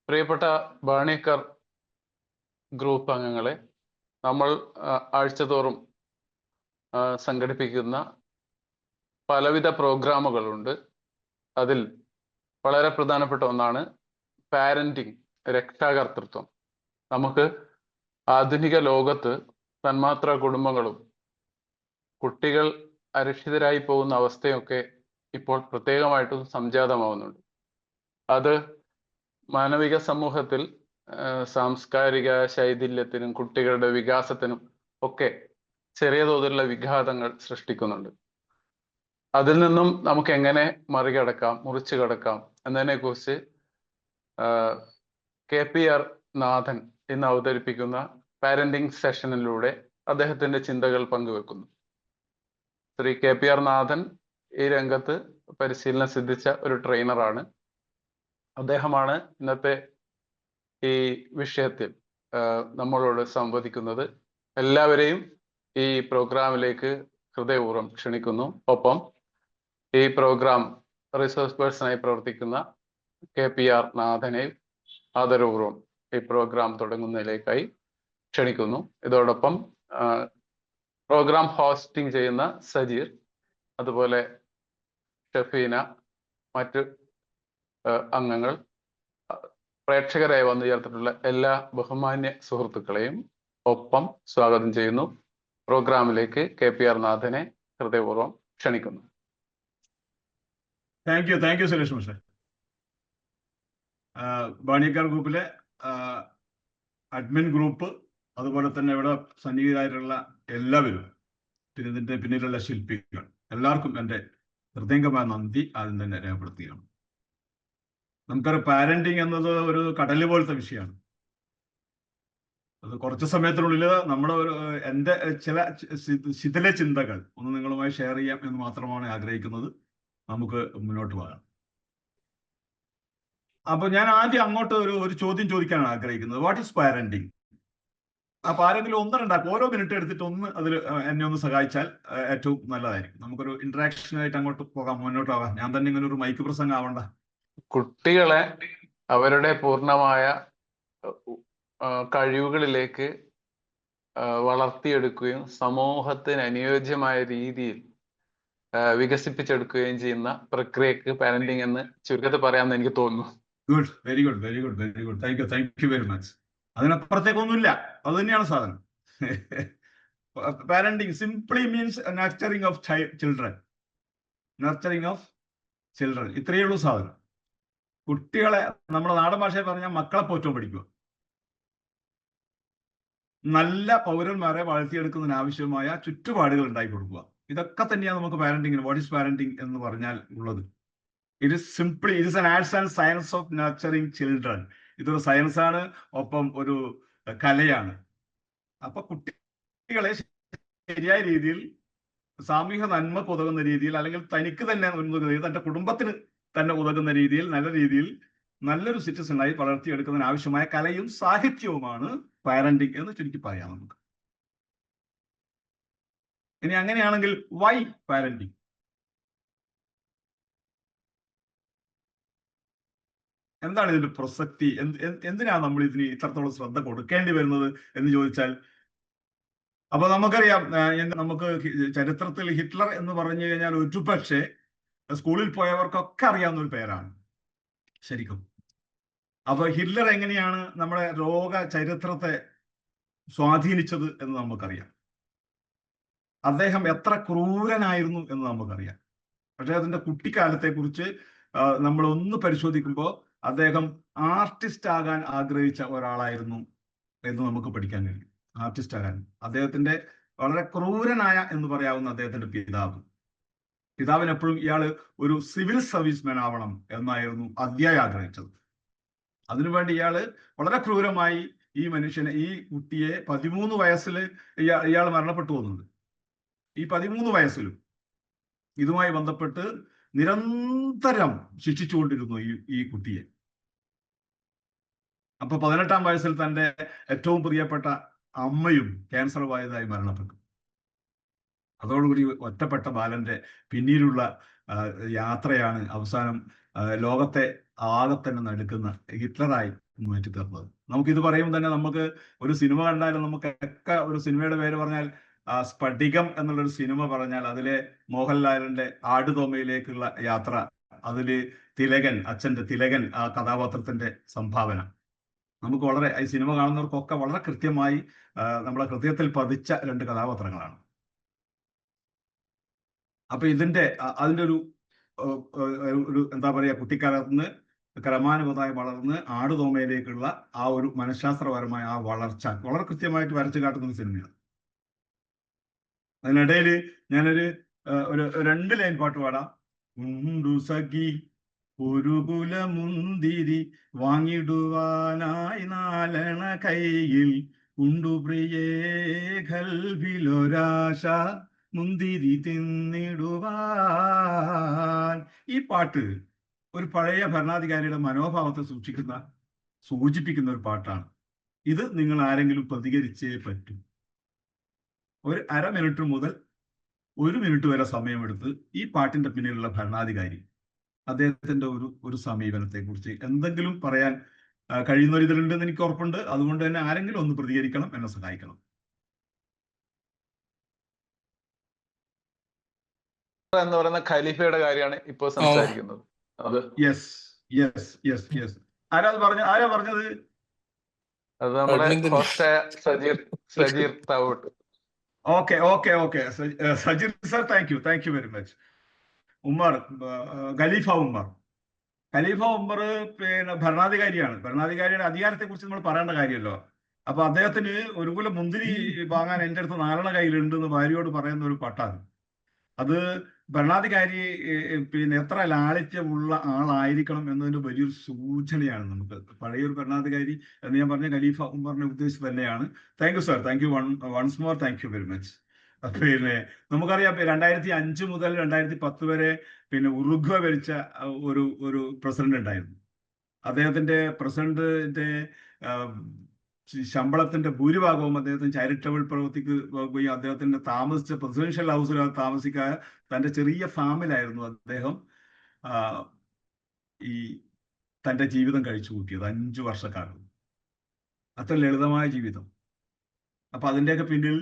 പ്രിയപ്പെട്ട ബാണിക്കർ ഗ്രൂപ്പ് അംഗങ്ങളെ, നമ്മൾ ആഴ്ചതോറും സംഘടിപ്പിക്കുന്ന പലവിധ പ്രോഗ്രാമുകളുണ്ട്. അതിൽ വളരെ പ്രധാനപ്പെട്ട ഒന്നാണ് പാരന്റിങ്, രക്ഷാകർതൃത്വം. നമുക്ക് ആധുനിക ലോകത്ത് തന്മാത്രാ കുടുംബങ്ങളും കുട്ടികൾ അരക്ഷിതരായി പോകുന്ന അവസ്ഥയൊക്കെ ഇപ്പോൾ പ്രത്യേകമായിട്ടും സംജാതമാവുന്നുണ്ട്. അത് മാനവിക സമൂഹത്തിൽ സാംസ്കാരിക ശൈഥില്യത്തിനും കുട്ടികളുടെ വികാസത്തിനും ഒക്കെ ചെറിയ തോതിലുള്ള വിഘാതങ്ങൾ സൃഷ്ടിക്കുന്നുണ്ട്. അതിൽ നിന്നും നമുക്ക് എങ്ങനെ മറികടക്കാം, മുറിച്ചു കടക്കാം എന്നതിനെ കുറിച്ച് KPR നാഥൻ ഇന്ന് അവതരിപ്പിക്കുന്ന പാരന്റിങ് സെഷനിലൂടെ അദ്ദേഹത്തിന്റെ ചിന്തകൾ പങ്കുവെക്കുന്നു. ശ്രീ KPR നാഥൻ ഈ രംഗത്ത് പരിശീലനം സിദ്ധിച്ച ഒരു ട്രെയിനറാണ്. അദ്ദേഹമാണ് ഇന്നത്തെ ഈ വിഷയത്തിൽ നമ്മളോട് സംവദിക്കുന്നത്. എല്ലാവരെയും ഈ പ്രോഗ്രാമിലേക്ക് ഹൃദയപൂർവ്വം ക്ഷണിക്കുന്നു. ഒപ്പം ഈ പ്രോഗ്രാം റിസോഴ്സ് പേഴ്സണായി പ്രവർത്തിക്കുന്ന KPR നാഥനെ ആദരപൂർവ്വം ഈ പ്രോഗ്രാം തുടങ്ങുന്നതിലേക്കായി ക്ഷണിക്കുന്നു. ഇതോടൊപ്പം പ്രോഗ്രാം ഹോസ്റ്റിംഗ് ചെയ്യുന്ന സജീർ, അതുപോലെ ഷഫീന, മറ്റ് അംഗങ്ങൾ, പ്രേക്ഷകരായി വന്നു ചേർത്തിട്ടുള്ള എല്ലാ ബഹുമാന്യ സുഹൃത്തുക്കളെയും ഒപ്പം സ്വാഗതം ചെയ്യുന്നു. പ്രോഗ്രാമിലേക്ക് KPR നാഥനെ ഹൃദയപൂർവ്വം ക്ഷണിക്കുന്നു. Thank you Suresh mister. ബാണിക്കർ ഗ്രൂപ്പിലെ അഡ്മിൻ ഗ്രൂപ്പ്, അതുപോലെ തന്നെ ഇവിടെ സന്നിഹിതരായിട്ടുള്ള എല്ലാവരും, പിന്നെ ഇതിന്റെ പിന്നിലുള്ള ശില്പികൾ, എല്ലാവർക്കും എൻ്റെ ഹൃദയംഗമായ നന്ദി ആദ്യം തന്നെ രേഖപ്പെടുത്തുകയാണ്. നമുക്കറിയാം, പാരന്റിങ് എന്നത് ഒരു കടല് പോലത്തെ വിഷയമാണ്. അത് കുറച്ച് സമയത്തിനുള്ളിൽ നമ്മുടെ എൻ്റെ ചില ശിഥില ചിന്തകൾ ഒന്ന് നിങ്ങളുമായി ഷെയർ ചെയ്യാം എന്ന് മാത്രമാണ് ആഗ്രഹിക്കുന്നത്. നമുക്ക് മുന്നോട്ട് പോകാം. അപ്പൊ ഞാൻ ആദ്യം അങ്ങോട്ട് ഒരു ചോദ്യം ചോദിക്കാനാണ് ആഗ്രഹിക്കുന്നത്. What is parenting? അപ്പൊ ആരെങ്കിലും ഒന്നുണ്ടാക്കും, ഓരോ മിനിറ്റ് എടുത്തിട്ട് അതിൽ എന്നെ ഒന്ന് സഹായിച്ചാൽ ഏറ്റവും നല്ലതായിരിക്കും. നമുക്കൊരു ഇന്ററാക്ഷനായിട്ട് അങ്ങോട്ട് പോകാം, മുന്നോട്ട് പോകാം. ഞാൻ തന്നെ ഇങ്ങനെ ഒരു മൈക്ക് പ്രസംഗം ആവണ്ട. കുട്ടികളെ അവരുടെ പൂർണ്ണമായ കഴിവുകളിലേക്ക് വളർത്തിയെടുക്കുകയും സമൂഹത്തിന് അനുയോജ്യമായ രീതിയിൽ വികസിപ്പിച്ചെടുക്കുകയും ചെയ്യുന്ന പ്രക്രിയക്ക് പാരന്റിങ് എന്ന് ചുരുക്കത്തിൽ പറയാമെന്ന് എനിക്ക് തോന്നുന്നു. Good, very good. Thank you very much. അതിനപ്പുറത്തേക്കൊന്നുമില്ല, അത് തന്നെയാണ് സാധനം. Parenting simply means nurturing of children. ഇത്രയേ ഉള്ളൂ സാധനം. കുട്ടികളെ നമ്മുടെ നാടൻ ഭാഷയിൽ പറഞ്ഞാൽ മക്കളെ പോറ്റാൻ പഠിക്കുക. നല്ല പൗരന്മാരെ വളർത്തിയെടുക്കുന്നതിന് ആവശ്യമായ ചുറ്റുപാടുകൾ ഉണ്ടാക്കി കൊടുക്കുക. ഇതൊക്കെ തന്നെയാണ് നമുക്ക് പാരന്റിങ്ങിന്, വാട്ട് ഈസ് പാരന്റിങ് എന്ന് പറഞ്ഞാൽ ഉള്ളത്. It is an arts and science of nurturing children. ഇതൊരു സയൻസ് ആണ്, ഒപ്പം ഒരു കലയാണ്. അപ്പൊ കുട്ടികളെ ശരിയായ രീതിയിൽ സാമൂഹിക നന്മക്ക് ഉതകുന്ന രീതിയിൽ, അല്ലെങ്കിൽ തനിക്ക് തന്നെ തന്റെ കുടുംബത്തിന് തന്നെ ഉതകുന്ന രീതിയിൽ, നല്ല രീതിയിൽ നല്ലൊരു സിറ്റിസണായി വളർത്തിയെടുക്കുന്നതിന് ആവശ്യമായ കലയും സാഹിത്യവുമാണ് പാരന്റിങ് എന്ന് ചുരുക്കി പറയാം നമുക്ക്. ഇനി അങ്ങനെയാണെങ്കിൽ വൈ പാരന്റിങ്? എന്താണ് ഇതിന്റെ പ്രസക്തി? എന്തിനാണ് നമ്മൾ ഇതിന് ഇത്രത്തോളം ശ്രദ്ധ കൊടുക്കേണ്ടി വരുന്നത് എന്ന് ചോദിച്ചാൽ, അപ്പൊ നമുക്കറിയാം, നമുക്ക് ചരിത്രത്തിൽ ഹിറ്റ്ലർ എന്ന് പറഞ്ഞു കഴിഞ്ഞാൽ ഒരുപക്ഷെ സ്കൂളിൽ പോയവർക്കൊക്കെ അറിയാവുന്ന ഒരു പേരാണ് ശരിക്കും. അപ്പൊ ഹിറ്റ്ലർ എങ്ങനെയാണ് നമ്മുടെ ലോക ചരിത്രത്തെ സ്വാധീനിച്ചത് എന്ന് നമുക്കറിയാം. അദ്ദേഹം എത്ര ക്രൂരനായിരുന്നു എന്ന് നമുക്കറിയാം. പക്ഷെ അതിന്റെ കുട്ടിക്കാലത്തെ കുറിച്ച് നമ്മൾ ഒന്ന് പരിശോധിക്കുമ്പോൾ അദ്ദേഹം ആർട്ടിസ്റ്റ് ആകാൻ ആഗ്രഹിച്ച ഒരാളായിരുന്നു എന്ന് നമുക്ക് പഠിക്കാൻ കഴിയും. ആർട്ടിസ്റ്റ് ആകാൻ അദ്ദേഹത്തിന്റെ വളരെ ക്രൂരനായ എന്ന് പറയാവുന്ന അദ്ദേഹത്തിന്റെ പിതാവിന് എപ്പോഴും ഇയാള് ഒരു സിവിൽ സർവീസ്മാൻ ആവണം എന്നായിരുന്നു അതിയായി ആഗ്രഹിച്ചത്. അതിനുവേണ്ടി ഇയാള് വളരെ ക്രൂരമായി ഈ കുട്ടിയെ 13 വയസ്സിൽ ഇയാൾ മരണപ്പെട്ടു പോകുന്നുണ്ട്. ഈ 13 വയസ്സിലും ഇതുമായി ബന്ധപ്പെട്ട് നിരന്തരം ശിക്ഷിച്ചുകൊണ്ടിരുന്നു ഈ കുട്ടിയെ. അപ്പൊ 18-ാം വയസ്സിൽ തന്റെ ഏറ്റവും പ്രിയപ്പെട്ട അമ്മയും ക്യാൻസർ ബാധിതയായി മരണപ്പെട്ടു. അതോടുകൂടി ഒറ്റപ്പെട്ട ബാലന്റെ പിന്നീടുള്ള യാത്രയാണ് അവസാനം ലോകത്തെ ആകെ തന്നെ നടുക്കുന്ന ഹിറ്റ്ലറായി മാറ്റി തരുന്നത്. നമുക്കിത് പറയുമ്പോൾ തന്നെ നമുക്ക് ഒരു സിനിമ കണ്ടാലും നമുക്കൊക്കെ ഒരു സിനിമയുടെ പേര് പറഞ്ഞാൽ സ്ഫടികം എന്നുള്ളൊരു സിനിമ പറഞ്ഞാൽ അതിലെ മോഹൻലാലിന്റെ ആടുതോമയിലേക്കുള്ള യാത്ര, അതില് തിലകൻ, അച്ഛന്റെ തിലകൻ ആ കഥാപാത്രത്തിന്റെ സംഭാവന നമുക്ക് വളരെ, ഈ സിനിമ കാണുന്നവർക്കൊക്കെ വളരെ കൃത്യമായി നമ്മളെ ഹൃദയത്തിൽ പതിച്ച രണ്ട് കഥാപാത്രങ്ങളാണ്. അപ്പൊ അതിന്റെ ഒരു എന്താ പറയാ, കുട്ടിക്കാലത്ത് നിന്ന് ക്രമാനുഗതമായി വളർന്ന് ആടുതോമയിലേക്കുള്ള ആ ഒരു മനഃശാസ്ത്രപരമായ ആ വളർച്ച വളരെ കൃത്യമായിട്ട് വരച്ചു കാട്ടുന്ന സിനിമയാണ്. അതിനിടയിൽ ഞാനൊരു ഒരു 2 ലൈൻ പാട്ട് പാടാം. ഉണ്ടു സഖി ഒരു കുലമുന്തിരി വാങ്ങിടുവാനായി 4 കൈയിൽ, ഉണ്ടു പ്രിയേ ഖൽബിലൊരാശ മുന്തിരി തിന്നിടുവാൻ. ഈ പാട്ട് ഒരു പഴയ ഭരണാധികാരിയുടെ മനോഭാവത്തെ സൂചിപ്പിക്കുന്ന ഒരു പാട്ടാണ്. ഇത് നിങ്ങൾ ആരെങ്കിലും പ്രതികരിച്ചേ പറ്റൂ. ഒരു 1/2 മിനിറ്റ് മുതൽ 1 മിനിറ്റ് വരെ സമയമെടുത്ത് ഈ പാട്ടിന്റെ പിന്നിലുള്ള ഭരണാധികാരി അദ്ദേഹത്തിന്റെ ഒരു സമീപനത്തെ കുറിച്ച് എന്തെങ്കിലും പറയാൻ കഴിയുന്ന ഇതിലുണ്ടെന്ന് എനിക്ക് ഉറപ്പുണ്ട്. അതുകൊണ്ട് തന്നെ ആരെങ്കിലും ഒന്ന് പ്രതികരിക്കണം, എന്നെ സഹായിക്കണം. എന്ന് പറയുന്ന ഖലീഫയുടെ കാര്യമാണ് ഇപ്പൊ സംസാരിക്കുന്നത്. അത് ആരാ പറഞ്ഞത്? അത് നമ്മുടെ സജീർ താവൂട്ട്. Okay Sajeer sir, thank you very much. Umar, ഖലീഫ ഉമ്മർ പിന്നെ ഭരണാധികാരിയാണ്. ഭരണാധികാരിയുടെ അധികാരത്തെ കുറിച്ച് നമ്മൾ പറയേണ്ട കാര്യമല്ലോ. അപ്പൊ അദ്ദേഹത്തിന് ഒരു കുല മുന്തിരി വാങ്ങാൻ എൻ്റെ അടുത്ത് 4 കയ്യിലുണ്ട് എന്ന് ഭാര്യയോട് പറയുന്ന ഒരു പാട്ടാണ്. അത് ഭരണാധികാരി പിന്നെ എത്ര ലാളിത്യമുള്ള ആളായിരിക്കണം എന്നതിന്റെ വലിയൊരു സൂചനയാണ്. നമുക്ക് പഴയൊരു ഭരണാധികാരി എന്ന് ഞാൻ പറഞ്ഞ ഖലീഫ ഉമറിനെ ഉദ്ദേശിച്ച് തന്നെയാണ്. Thank you sir, thank you once more, thank you very much. പിന്നെ നമുക്കറിയാം 2005 മുതൽ 2010 വരെ പിന്നെ ഉറുഗ്വ ഭരിച്ച ഒരു പ്രസിഡന്റ് ഉണ്ടായിരുന്നു. അദ്ദേഹത്തിന്റെ പ്രസിഡന്റിന്റെ ശമ്പളത്തിന്റെ ഭൂരിഭാഗവും അദ്ദേഹത്തിന് ചാരിറ്റബിൾ പ്രവൃത്തിക്ക് പോയി അദ്ദേഹത്തിന്റെ താമസിച്ച പ്രസിഡൻഷ്യൽ ഹൗസിൽ താമസിക്കാതെ തന്റെ ചെറിയ ഫാമിലായിരുന്നു അദ്ദേഹം ഈ തന്റെ ജീവിതം കഴിച്ചു കൂട്ടിയത് 5 വർഷക്കാലം. അത്ര ലളിതമായ ജീവിതം. അപ്പൊ അതിന്റെയൊക്കെ പിന്നിൽ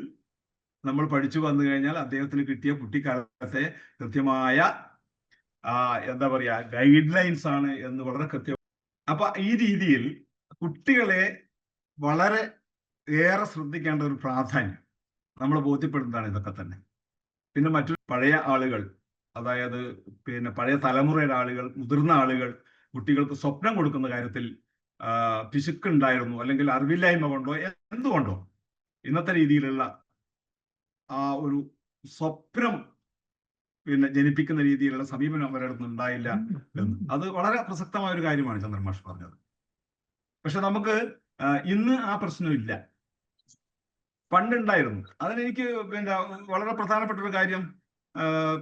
നമ്മൾ പഠിച്ചു വന്നു കഴിഞ്ഞാൽ അദ്ദേഹത്തിന് കിട്ടിയ കുട്ടിക്കാലത്തെ കൃത്യമായ എന്താ പറയാ ഗൈഡ് ലൈൻസ് ആണ് എന്ന് വളരെ കൃത്യം. അപ്പൊ ഈ രീതിയിൽ കുട്ടികളെ വളരെ ഏറെ ശ്രദ്ധിക്കേണ്ട ഒരു പ്രാധാന്യം നമ്മൾ ബോധ്യപ്പെടുന്നതാണ് ഇതൊക്കെ തന്നെ. പിന്നെ മറ്റൊരു പഴയ ആളുകൾ, അതായത് പിന്നെ പഴയ തലമുറയുടെ ആളുകൾ, മുതിർന്ന ആളുകൾ കുട്ടികൾക്ക് സ്വപ്നം കൊടുക്കുന്ന കാര്യത്തിൽ പിശുക്കുണ്ടായിരുന്നു, അല്ലെങ്കിൽ അറിവില്ലായ്മ കൊണ്ടോ എന്തുകൊണ്ടോ ഇന്നത്തെ രീതിയിലുള്ള ആ ഒരു സ്വപ്നം പിന്നെ ജനിപ്പിക്കുന്ന രീതിയിലുള്ള സമീപനം അവരുടെ ഉണ്ടായില്ല എന്ന്. അത് വളരെ പ്രസക്തമായ ഒരു കാര്യമാണ് ചന്ദ്രൻ മാഷ് പറഞ്ഞത്. പക്ഷെ നമുക്ക് ഇന്ന് ആ പ്രശ്നമില്ല. പണ്ടുണ്ടായിരുന്നു. അതിനെനിക്ക് പിന്നെ വളരെ പ്രധാനപ്പെട്ട ഒരു കാര്യം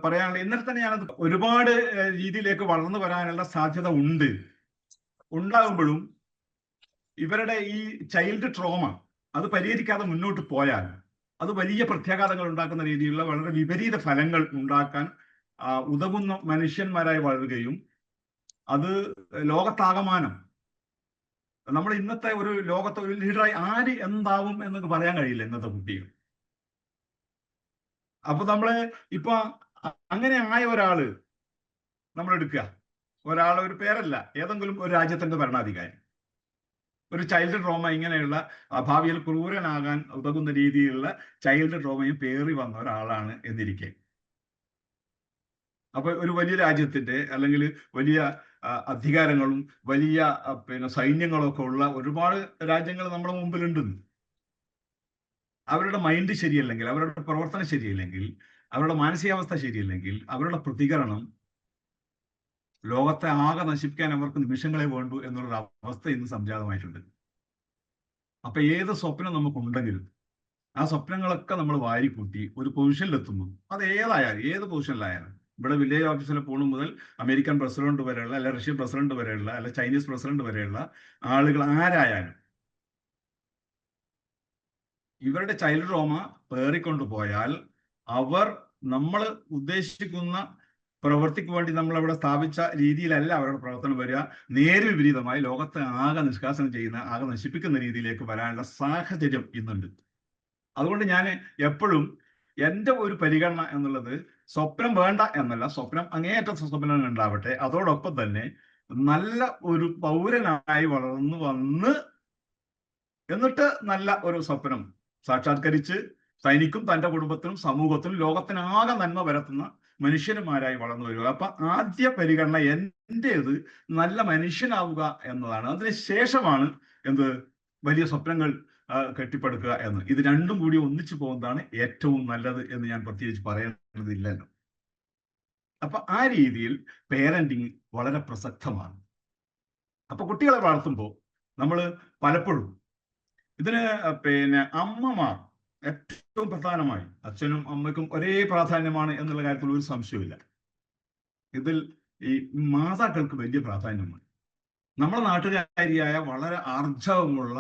പറയാനുള്ള, ഇന്നലെ തന്നെ ഞാനത് ഒരുപാട് രീതിയിലേക്ക് വളർന്നു വരാനുള്ള സാധ്യത ഉണ്ടാകുമ്പോഴും ഇവരുടെ ഈ ചൈൽഡ് ട്രോമ അത് പരിഹരിക്കാതെ മുന്നോട്ട് പോയാൽ അത് വലിയ പ്രത്യാഘാതങ്ങൾ ഉണ്ടാക്കുന്ന രീതിയിലുള്ള വളരെ വിപരീത ഫലങ്ങൾ ഉണ്ടാക്കാൻ ഉതകുന്ന മനുഷ്യന്മാരായി വളരുകയും അത് ലോകത്താകമാനം നമ്മൾ ഇന്നത്തെ ഒരു ലോകത്തെ ഒരു ലീഡറായി ആര് എന്താവും എന്നൊക്കെ പറയാൻ കഴിയില്ല ഇന്നത്തെ കുട്ടികൾ. അപ്പൊ നമ്മള് ഇപ്പൊ അങ്ങനെ ആയ ഒരാള് നമ്മൾ എടുക്കുക, ഒരു പേരല്ല, ഏതെങ്കിലും ഒരു രാജ്യത്തിന്റെ ഭരണാധികാരി, ഒരു ചൈൽഡ് ട്രോമ ഇങ്ങനെയുള്ള ഭാവിയിൽ ക്രൂരനാകാൻ ഉതകുന്ന രീതിയിലുള്ള ചൈൽഡ് ട്രോമയും പേറി വന്ന ഒരാളാണ് എന്നിരിക്കെ, അപ്പൊ ഒരു വലിയ രാജ്യത്തിന്റെ അല്ലെങ്കിൽ വലിയ അധികാരങ്ങളും വലിയ പിന്നെ സൈന്യങ്ങളൊക്കെ ഉള്ള ഒരുപാട് രാജ്യങ്ങൾ നമ്മുടെ മുമ്പിലുണ്ട്. അവരുടെ മൈൻഡ് ശരിയല്ലെങ്കിൽ, അവരുടെ പ്രവർത്തനം ശരിയല്ലെങ്കിൽ, അവരുടെ മാനസികാവസ്ഥ ശരിയല്ലെങ്കിൽ അവരുടെ പ്രതികരണം ലോകത്തെ ആകെ നശിപ്പിക്കാൻ അവർക്ക് നിമിഷങ്ങളെ വേണ്ടു എന്നുള്ളൊരു അവസ്ഥ ഇന്ന് സംജാതമായിട്ടുണ്ട്. അപ്പൊ ഏത് സ്വപ്നം നമുക്കുണ്ടെങ്കിലും ആ സ്വപ്നങ്ങളൊക്കെ നമ്മൾ വാരിക്കൂട്ടി ഒരു പൊസിഷനിലെത്തുന്നു. അത് ഏത് പൊസിഷനിലായാലും, ഇവിടെ വില്ലേജ് ഓഫീസിൽ പോണു മുതൽ അമേരിക്കൻ പ്രസിഡന്റ് വരെയുള്ള, അല്ല റഷ്യൻ പ്രസിഡന്റ് വരെയുള്ള, അല്ല ചൈനീസ് പ്രസിഡന്റ് വരെയുള്ള ആളുകൾ ആരായാലും ഇവരുടെ ചൈൽഡ് ട്രോമ പേറിക്കൊണ്ടു പോയാൽ അവർ നമ്മൾ ഉദ്ദേശിക്കുന്ന പ്രവൃത്തിക്ക് വേണ്ടി നമ്മൾ അവിടെ സ്ഥാപിച്ച രീതിയിലല്ല അവരുടെ പ്രവർത്തനം വരിക. നേരെ വിപരീതമായി ലോകത്തെ ആകെ നിഷ്കാസനം ചെയ്യുന്ന, ആകെ നശിപ്പിക്കുന്ന രീതിയിലേക്ക് വരാനുള്ള സാഹചര്യം ഇന്നുണ്ട്. അതുകൊണ്ട് ഞാൻ എപ്പോഴും എൻ്റെ ഒരു പരിഗണന എന്നുള്ളത് സ്വപ്നം വേണ്ട എന്നല്ല, സ്വപ്നം അങ്ങേയറ്റം സ്വപ്നം ഉണ്ടാവട്ടെ, അതോടൊപ്പം തന്നെ നല്ല ഒരു പൗരനായി വളർന്നു വന്ന് എന്നിട്ട് നല്ല ഒരു സ്വപ്നം സാക്ഷാത്കരിച്ച് തനിക്കും തൻ്റെ കുടുംബത്തിനും സമൂഹത്തിനും ലോകത്തിനാകെ നന്മ വരുത്തുന്ന മനുഷ്യന്മാരായി വളർന്നു വരിക. അപ്പൊ ആദ്യ പരിഗണന എൻ്റേത് നല്ല മനുഷ്യനാവുക എന്നതാണ്. അതിനുശേഷമാണ് എന്ത് വലിയ സ്വപ്നങ്ങൾ കെട്ടിപ്പടുക്കുക എന്ന്. ഇത് രണ്ടും കൂടി ഒന്നിച്ചു പോകുന്നതാണ് ഏറ്റവും നല്ലത് എന്ന് ഞാൻ പ്രത്യേകിച്ച് പറയേണ്ടതില്ലല്ലോ. അപ്പൊ ആ രീതിയിൽ പേരന്റിങ് വളരെ പ്രസക്തമാണ്. അപ്പൊ കുട്ടികളെ വളർത്തുമ്പോൾ നമ്മൾ പലപ്പോഴും ഇതിന് അമ്മമാർ ഏറ്റവും പ്രധാനമായി, അച്ഛനും അമ്മയ്ക്കും ഒരേ പ്രാധാന്യമാണ് എന്നുള്ള കാര്യത്തിൽ ഒരു സംശയമില്ല. ഇതിൽ ഈ മാതാക്കൾക്ക് വലിയ പ്രാധാന്യമാണ്. നമ്മുടെ നാട്ടുകാരിയായ വളരെ ആർജവമുള്ള,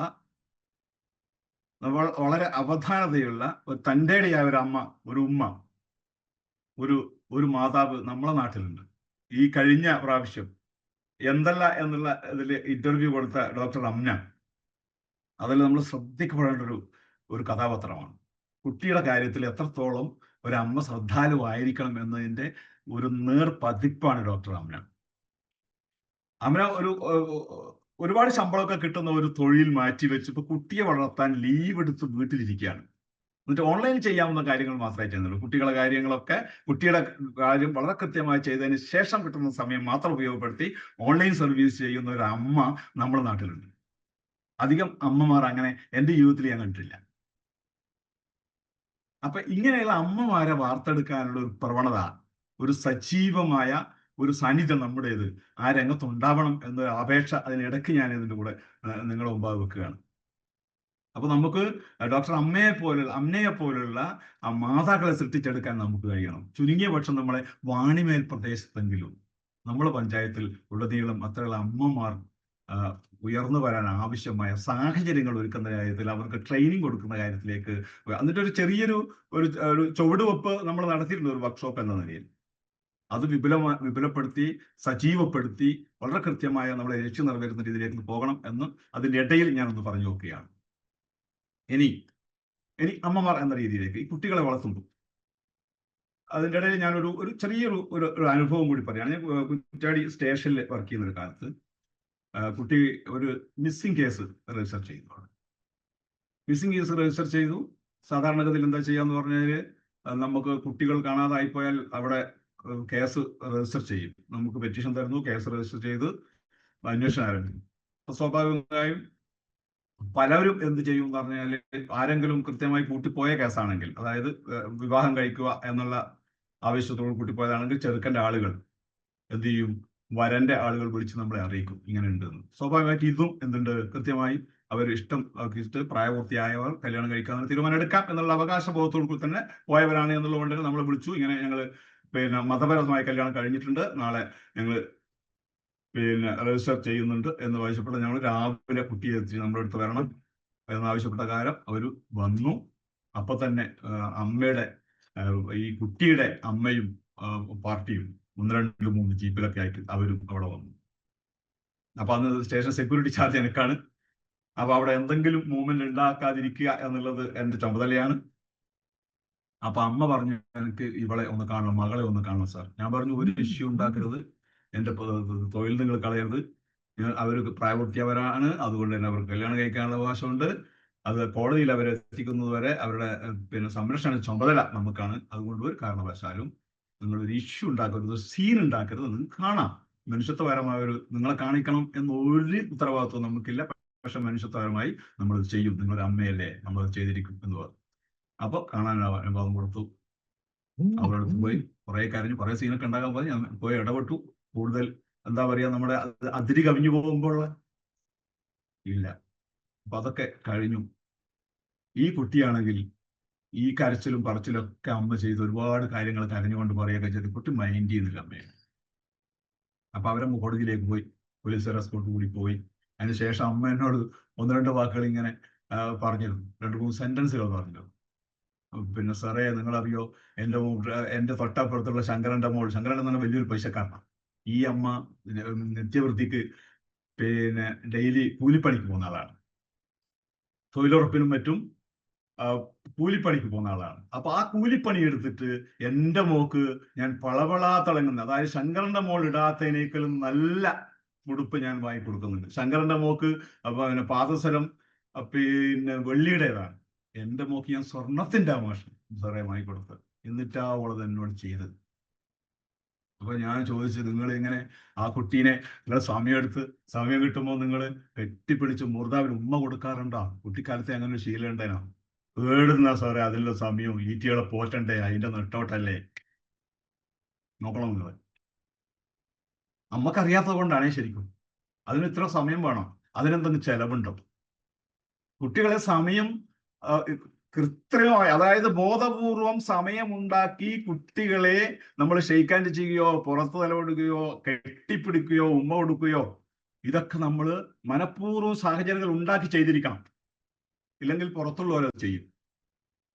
വളരെ അവധാനതയുള്ള, തൻ്റെടിയായ ഒരു അമ്മ, ഒരു ഉമ്മ, ഒരു മാതാവ് നമ്മളെ നാട്ടിലുണ്ട്. ഈ കഴിഞ്ഞ പ്രാവശ്യം എന്തല്ല എന്നുള്ള ഇതിൽ ഇന്റർവ്യൂ കൊടുത്ത ഡോക്ടർ അമ്ന, അതിൽ നമ്മൾ ശ്രദ്ധിക്കപ്പെടേണ്ട ഒരു കഥാപാത്രമാണ്. കുട്ടിയുടെ കാര്യത്തിൽ എത്രത്തോളം ഒരമ്മ ശ്രദ്ധാലുവായിരിക്കണം എന്നതിൻ്റെ ഒരു നേർപതിപ്പാണ് ഡോക്ടർ അമ്ന. അമ്ന ഒരുപാട് ശമ്പളമൊക്കെ കിട്ടുന്ന ഒരു തൊഴിൽ മാറ്റിവെച്ച് ഇപ്പൊ കുട്ടിയെ വളർത്താൻ ലീവ് എടുത്ത് വീട്ടിലിരിക്കുകയാണ്. എന്നിട്ട് ഓൺലൈൻ ചെയ്യാവുന്ന കാര്യങ്ങൾ മാത്രമേ ചെയ്യുന്നുള്ളൂ. കുട്ടികളുടെ കാര്യങ്ങളൊക്കെ, കുട്ടിയുടെ കാര്യം വളരെ കൃത്യമായി ചെയ്തതിന് ശേഷം കിട്ടുന്ന സമയം മാത്രം ഉപയോഗപ്പെടുത്തി ഓൺലൈൻ സർവീസ് ചെയ്യുന്ന ഒരു അമ്മ നമ്മുടെ നാട്ടിലുണ്ട്. അധികം അമ്മമാർ അങ്ങനെ എൻ്റെ ജീവിതത്തിൽ ഞാൻ കണ്ടിട്ടില്ല. അപ്പൊ ഇങ്ങനെയുള്ള അമ്മമാരെ വാർത്തെടുക്കാനുള്ള ഒരു പ്രവണത, ഒരു സജീവമായ ഒരു സാന്നിധ്യം നമ്മുടേത് ആ രംഗത്തുണ്ടാവണം എന്നൊരു അപേക്ഷ അതിനിടയ്ക്ക് ഞാൻ ഇതിൻ്റെ കൂടെ നിങ്ങളുടെ മുമ്പാകെ വെക്കുകയാണ്. അപ്പൊ നമുക്ക് ഡോക്ടർ അമ്നയെ പോലുള്ള ആ മാതാക്കളെ സൃഷ്ടിച്ചെടുക്കാൻ നമുക്ക് കഴിയണം. ചുരുങ്ങിയ പക്ഷം നമ്മളെ വാണിമേൽ പ്രദേശത്തെങ്കിലും നമ്മുടെ പഞ്ചായത്തിൽ ഉടനീളം അത്തരമുള്ള അമ്മമാർ ഉയർന്നു വരാൻ ആവശ്യമായ സാഹചര്യങ്ങൾ ഒരുക്കുന്ന കാര്യത്തിൽ, അവർക്ക് ട്രെയിനിങ് കൊടുക്കുന്ന കാര്യത്തിലേക്ക്, എന്നിട്ട് ഒരു ചെറിയൊരു ചുവടുവെപ്പ് നമ്മൾ നടത്തിയിട്ടുണ്ട് ഒരു വർക്ക്ഷോപ്പ് എന്ന നിലയിൽ. അത് വിപുലപ്പെടുത്തി സജീവപ്പെടുത്തി വളരെ കൃത്യമായ നമ്മളെ ലക്ഷ്യം നിറവേറ്റുന്ന രീതിയിലേക്ക് പോകണം എന്ന് അതിൻ്റെ ഇടയിൽ ഞാനൊന്ന് പറഞ്ഞു നോക്കുകയാണ്. ഇനി അമ്മമാർ എന്ന രീതിയിലേക്ക് ഈ കുട്ടികളെ വളർത്തുമ്പോൾ അതിൻ്റെ ഇടയിൽ ഞാനൊരു ചെറിയൊരു അനുഭവം കൂടി പറയുകയാണ്. ഞാൻ കുറ്റാടി സ്റ്റേഷനിൽ വർക്ക് ചെയ്യുന്ന ഒരു കാലത്ത് കുട്ടി ഒരു മിസ്സിംഗ് കേസ് രജിസ്റ്റർ ചെയ്യുന്നതാണ്. മിസ്സിംഗ് കേസ് രജിസ്റ്റർ ചെയ്തു. സാധാരണഗതിയിൽ എന്താ ചെയ്യാന്ന് പറഞ്ഞാൽ, നമുക്ക് കുട്ടികൾ കാണാതായിപ്പോയാൽ അവിടെ കേസ് രജിസ്റ്റർ ചെയ്യും. നമുക്ക് പെറ്റീഷൻ തരുന്നു, കേസ് രജിസ്റ്റർ ചെയ്ത് അന്വേഷണം ആരംഭിക്കും. അപ്പൊ സ്വാഭാവികമായും പലരും എന്ത് ചെയ്യും എന്ന് പറഞ്ഞാൽ, ആരെങ്കിലും കൃത്യമായി കൂട്ടിപ്പോയ കേസാണെങ്കിൽ, അതായത് വിവാഹം കഴിക്കുക എന്നുള്ള ആവശ്യത്തോട് കൂട്ടിപ്പോയതാണെങ്കിൽ ചെറുക്കൻ്റെ ആളുകൾ എന്ത് ചെയ്യും, വരന്റെ ആളുകൾ വിളിച്ച് നമ്മളെ അറിയിക്കും ഇങ്ങനെ ഉണ്ടെന്ന്. സ്വാഭാവികമായിട്ട് ഇതും എന്തുണ്ട്, കൃത്യമായി അവർ ഇഷ്ടം ആക്കിയിട്ട് പ്രായപൂർത്തിയായവർ കല്യാണം കഴിക്കാൻ തീരുമാനം എടുക്കാം എന്നുള്ള അവകാശബോധത്തോടു തന്നെ പോയവരാണ് എന്നുള്ളതുകൊണ്ട് നമ്മളെ വിളിച്ചു. ഇങ്ങനെ ഞങ്ങൾ മതപരമായ കല്യാണം കഴിഞ്ഞിട്ടുണ്ട്, നാളെ ഞങ്ങൾ രജിസ്റ്റർ ചെയ്യുന്നുണ്ട് എന്ന് ആവശ്യപ്പെട്ട ഞങ്ങൾ രാവിലെ കുട്ടിയെ എത്തി നമ്മുടെ അടുത്ത് വരണം എന്നാവശ്യപ്പെട്ട കാര്യം അവർ വന്നു. അപ്പൊ തന്നെ അമ്മയുടെ ഈ കുട്ടിയുടെ അമ്മയും പാർട്ടിയും 1-2-3 ജീപ്പിലൊക്കെ ആയിട്ട് അവരും അവിടെ വന്നു. അപ്പൊ അന്ന് സ്റ്റേഷൻ സെക്യൂരിറ്റി ചാർജ് എനിക്കാണ്. അപ്പൊ അവിടെ എന്തെങ്കിലും മൂവ്മെന്റ് ഉണ്ടാക്കാതിരിക്കുക എന്നുള്ളത് എൻ്റെ ചുമതലയാണ്. അപ്പൊ അമ്മ പറഞ്ഞു, എനിക്ക് ഇവളെ ഒന്ന് കാണണം, മകളെ ഒന്ന് കാണണം സാർ. ഞാൻ പറഞ്ഞു, ഒരു ഇഷ്യൂ ഉണ്ടാക്കരുത്, എൻ്റെ തൊഴിൽ നിങ്ങൾ കളയരുത്. അവർ പ്രായപൂർത്തിയവരാണ്, അതുകൊണ്ട് തന്നെ അവർക്ക് കല്യാണം കഴിക്കാനുള്ള അവകാശമുണ്ട്. അത് കോടതിയിൽ അവരെ എത്തിക്കുന്നത് വരെ അവരുടെ സംരക്ഷണ ചുമതല നമുക്കാണ്. അതുകൊണ്ട് ഒരു കാരണവശാലും നിങ്ങളൊരു ഇഷ്യൂ ഉണ്ടാക്കരുത്, സീൻ ഉണ്ടാക്കരുത്. നിങ്ങൾക്ക് കാണാം, മനുഷ്യത്വപരമായ നിങ്ങളെ കാണിക്കണം എന്നൊരു ഉത്തരവാദിത്വം നമുക്കില്ല. പക്ഷെ മനുഷ്യത്വപരമായി നമ്മൾ ചെയ്യും, നിങ്ങളുടെ അമ്മയല്ലേ, നമ്മൾ ചെയ്തിരിക്കും എന്ന് പറഞ്ഞു. അപ്പൊ കാണാൻ അനുവാദം കൊടുത്തു. അവരുടെ അടുത്ത് പോയി കുറെ കരഞ്ഞു, കുറെ സീനൊക്കെ ഉണ്ടാകാൻ പോയി. ഞാൻ പോയി ഇടപെട്ടു. കൂടുതൽ എന്താ പറയാ, നമ്മുടെ അതിരി കവിഞ്ഞു പോകുമ്പോൾ ഇല്ല. അപ്പൊ അതൊക്കെ കഴിഞ്ഞു. ഈ കുട്ടിയാണെങ്കിൽ ഈ കരച്ചിലും പറച്ചിലും ഒക്കെ അമ്മ ചെയ്ത് ഒരുപാട് കാര്യങ്ങൾ കരഞ്ഞുകൊണ്ട് പറയുകയൊക്കെ ചെയ്ത് കുട്ടി മൈൻഡ് ചെയ്യുന്നില്ല അമ്മയെ. അപ്പൊ അവരെ കോടതിയിലേക്ക് പോയി, പോലീസുകാർ എസ്കോർട്ട് കൂടി പോയി. അതിനുശേഷം അമ്മ എന്നോട് 1-2 വാക്കുകൾ ഇങ്ങനെ പറഞ്ഞിരുന്നു, 2-3 സെന്റൻസുകൾ പറഞ്ഞിരുന്നു. പിന്നെ സാറേ നിങ്ങളറിയോ എൻ്റെ തൊട്ടപ്പുറത്തുള്ള ശങ്കരന്റെ ശങ്കരൻ എന്ന് പറഞ്ഞാൽ വലിയൊരു പൈസക്കാരനാണ്. ഈ അമ്മ നിത്യവൃത്തിക്ക് പിന്നെ ഡെയിലി കൂലിപ്പണിക്ക് പോകുന്ന ആളാണ്. തൊഴിലുറപ്പിനും മറ്റും കൂലിപ്പണിക്ക് പോകുന്ന ആളാണ്. അപ്പൊ ആ കൂലിപ്പണി എടുത്തിട്ട് എൻ്റെ മോക്ക് ഞാൻ പളപളാ തിളങ്ങുന്ന, അതായത് ശങ്കരന്റെ മോൾ ഇടാത്തതിനേക്കാളും നല്ല ഉടുപ്പ് ഞാൻ വാങ്ങി കൊടുക്കുന്നുണ്ട്. ശങ്കരന്റെ മോക്ക് പിന്നെ പാദസരം പിന്നെ വെള്ളിയുടേതാണ്. എൻ്റെ മോക്ക് ഞാൻ സ്വർണത്തിന്റെ ആമാശം സാറേ വാങ്ങിക്കൊടുത്തത്. എന്നിട്ടാ അവളത് എന്നോട് ചെയ്തത്. അപ്പൊ ഞാൻ ചോദിച്ചത്, നിങ്ങൾ ഇങ്ങനെ ആ കുട്ടീനെ നിങ്ങൾ സമയം കിട്ടുമ്പോൾ നിങ്ങൾ കെട്ടിപ്പിടിച്ച് മൂർധാവിൽ ഉമ്മ കൊടുക്കാറുണ്ടോ? കുട്ടിക്കാലത്തെ അങ്ങനെ ഒരു ശീലം ഉണ്ടേനോ? ഏടുന്ന സാറേ അതിലുള്ള സമയവും ഈറ്റികളെ പോറ്റണ്ടേ, അതിന്റെ നെട്ടോട്ടല്ലേ. നോക്കണം നിങ്ങൾ. അമ്മക്കറിയാത്തത് കൊണ്ടാണേ ശരിക്കും. അതിന് ഇത്ര സമയം വേണം? അതിനെന്തെങ്കിലും ചെലവുണ്ടോ? കുട്ടികളെ സമയം കൃത്രിമമായി, അതായത് ബോധപൂർവം സമയമുണ്ടാക്കി കുട്ടികളെ നമ്മൾ ഷെയ്ക്ക് ഹാൻഡ് ചെയ്യുകയോ പുറത്ത് തലകൊടുക്കുകയോ കെട്ടിപ്പിടിക്കുകയോ ഉമ്മ കൊടുക്കുകയോ ഇതൊക്കെ നമ്മൾ മനഃപൂർവ്വം സാഹചര്യങ്ങൾ ഉണ്ടാക്കി ചെയ്തിരിക്കണം. ഇല്ലെങ്കിൽ പുറത്തുള്ളവരെ ചെയ്യും,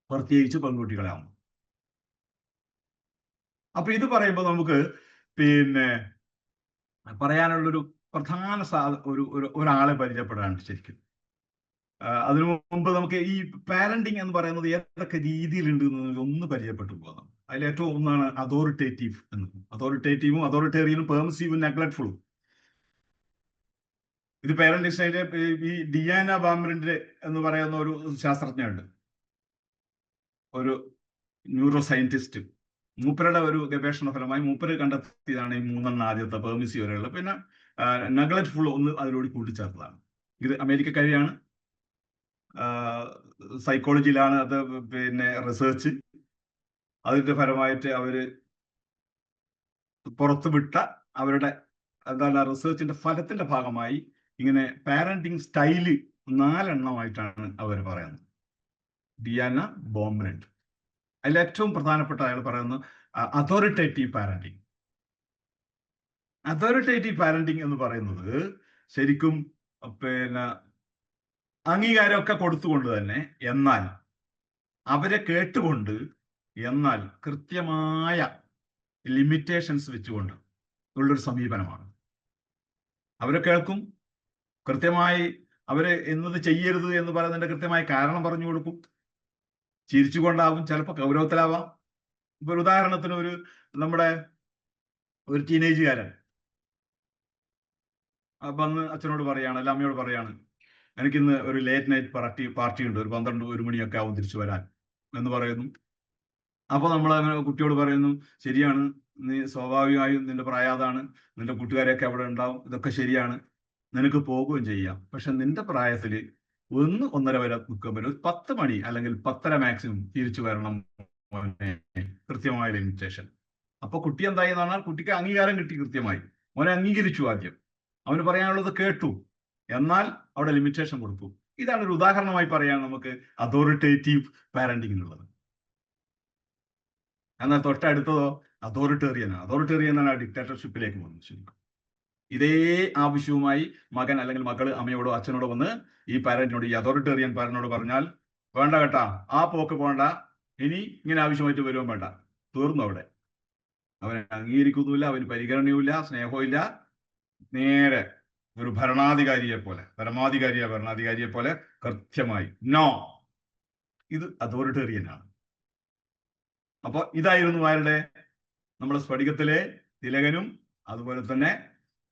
പ്രത്യേകിച്ച് പെൺകുട്ടികളാവും. അപ്പൊ ഇത് പറയുമ്പോൾ നമുക്ക് പിന്നെ പറയാനുള്ളൊരു പ്രധാന ഒരാളെ പരിചയപ്പെടാനുണ്ട് ശരിക്കും. അതിനു മുമ്പ് നമുക്ക് ഈ പാരന്റിങ് എന്ന് പറയുന്നത് ഏതൊക്കെ രീതിയിലുണ്ട് എന്ന് ഒന്ന് പരിചയപ്പെട്ടു പോകാം. അതിൽ ഏറ്റവും ഒന്നാണ് അതോറിറ്റേറ്റീവ് എന്ന്. അതോറിറ്റേറ്റീവും അതോറിറ്റേറിയനും പെർമിസീവും നെഗ്ലക്ട്ഫുള്ളും. ഇത് പാരന്റിങ് സ്റ്റൈലിലെ ഈ ഡിയാന ബാംബ്രിൻഡ് എന്ന് പറയുന്ന ഒരു ശാസ്ത്രജ്ഞയുണ്ട്, ഒരു ന്യൂറോ സയന്റിസ്റ്റ്. മൂപ്പരുടെ ഒരു ഗവേഷണ ഫലമായി മൂപ്പര് കണ്ടെത്തിയതാണ് ഈ മൂന്നെണ്ണം. ആദ്യത്തെ പെർമിസീവ് വരെയുള്ള, പിന്നെ നെഗ്ലക്ട്ഫുൾ ഒന്ന് അതിലൂടെ കൂട്ടിച്ചേർത്തതാണ്. ഇത് അമേരിക്കക്കാരിയാണ്, സൈക്കോളജിയിലാണ് അത് പിന്നെ റിസർച്ച്. അതിന്റെ ഫലമായിട്ട് അവര് പുറത്തുവിട്ട അവരുടെ എന്താണ് റിസർച്ചിന്റെ ഫലത്തിന്റെ ഭാഗമായി ഇങ്ങനെ പാരന്റിങ് സ്റ്റൈല് 4 എണ്ണമായിട്ടാണ് അവർ പറയുന്നത്. ഡിയാന ബോംബ്രിൻഡ്. അതിൽ ഏറ്റവും പ്രധാനപ്പെട്ട അയാൾ പറയുന്നത് അതോറിറ്റേറ്റീവ് പാരന്റിങ്. അതോറിറ്റേറ്റീവ് പാരന്റിങ് എന്ന് പറയുന്നത് ശരിക്കും പിന്നെ അംഗീകാരമൊക്കെ കൊടുത്തുകൊണ്ട് തന്നെ, എന്നാൽ അവരെ കേട്ടുകൊണ്ട്, എന്നാൽ കൃത്യമായ ലിമിറ്റേഷൻസ് വെച്ചുകൊണ്ട് ഉള്ളൊരു സമീപനമാണ്. അവരെ കേൾക്കും, കൃത്യമായി അവരെ എന്നത് ചെയ്യരുത് എന്ന് പറയുന്നതിന്റെ കൃത്യമായ കാരണം പറഞ്ഞു കൊടുക്കും. ചിരിച്ചുകൊണ്ടാവും, ചിലപ്പോൾ ഗൗരവത്തിലാവാം. ഇപ്പൊ ഒരു ഉദാഹരണത്തിന് നമ്മുടെ ഒരു ടീനേജുകാരൻ വന്ന് അച്ഛനോട് പറയാണ്, അല്ല അമ്മയോട് പറയാണ്, എനിക്കിന്ന് ഒരു ലേറ്റ് നൈറ്റ് പാർട്ടി ഉണ്ട്, ഒരു 12-1 മണിയൊക്കെ ആവും തിരിച്ചു വരാൻ എന്ന് പറയുന്നു. അപ്പൊ നമ്മൾ അങ്ങനെ കുട്ടിയോട് പറയുന്നു, ശരിയാണ്, നീ സ്വാഭാവികമായും നിന്റെ പ്രായം അതാണ്, നിന്റെ കൂട്ടുകാരെയൊക്കെ അവിടെ ഉണ്ടാവും, ഇതൊക്കെ ശരിയാണ്, നിനക്ക് പോകുകയും ചെയ്യാം. പക്ഷെ നിന്റെ പ്രായത്തിൽ 1-1:30 വരെ നിൽക്കാൻ പറ്റും. 10 മണി അല്ലെങ്കിൽ 10:30 മാക്സിമം തിരിച്ചു വരണം, കൃത്യമായ ലിമിറ്റേഷൻ. അപ്പൊ കുട്ടി എന്തായി എന്ന് പറഞ്ഞാൽ കുട്ടിക്ക് അംഗീകാരം കിട്ടി, കൃത്യമായി മോനെ അംഗീകരിച്ചു. ആദ്യം അവന് പറയാനുള്ളത് കേട്ടു, എന്നാൽ അവിടെ ലിമിറ്റേഷൻ കൊടുത്തു. ഇതാണ് ഒരു ഉദാഹരണമായി പറയാൻ നമുക്ക് അതോറിറ്റേറ്റീവ് പാരന്റിംഗ് എന്നുള്ളത്. എന്നാൽ തൊട്ടടുത്തതോ അതോറിറ്റേറിയൻ ആണ് ഡിക്റ്റേറ്റർഷിപ്പിലേക്ക് വന്നു. ശരിക്കും ഇതേ ആവശ്യവുമായി മകൻ അല്ലെങ്കിൽ മകള് അമ്മയോടോ അച്ഛനോടോ വന്ന് ഈ പാരന്റിനോട്, ഈ അതോറിറ്റേറിയൻ പാരന്റിനോട് പറഞ്ഞാൽ, വേണ്ട കേട്ടാ, ആ പോക്ക് പോണ്ട, ഇനി ഇങ്ങനെ ആവശ്യമായിട്ട് വരുവാൻ വേണ്ട, തീർന്നു അവിടെ. അവനെ അംഗീകരിക്കുന്നുമില്ല, അവന് പരിഗണനയുമില്ല, സ്നേഹവും ഇല്ല. നേരെ ഒരു ഭരണാധികാരിയെ പോലെ കൃത്യമായി നോ. ഇത് അതോറിറ്റേറിയൻ ആണ്. അപ്പൊ ഇതായിരുന്നു ആരുടെ, നമ്മുടെ സ്ഫടികത്തിലെ തിലകനും അതുപോലെ തന്നെ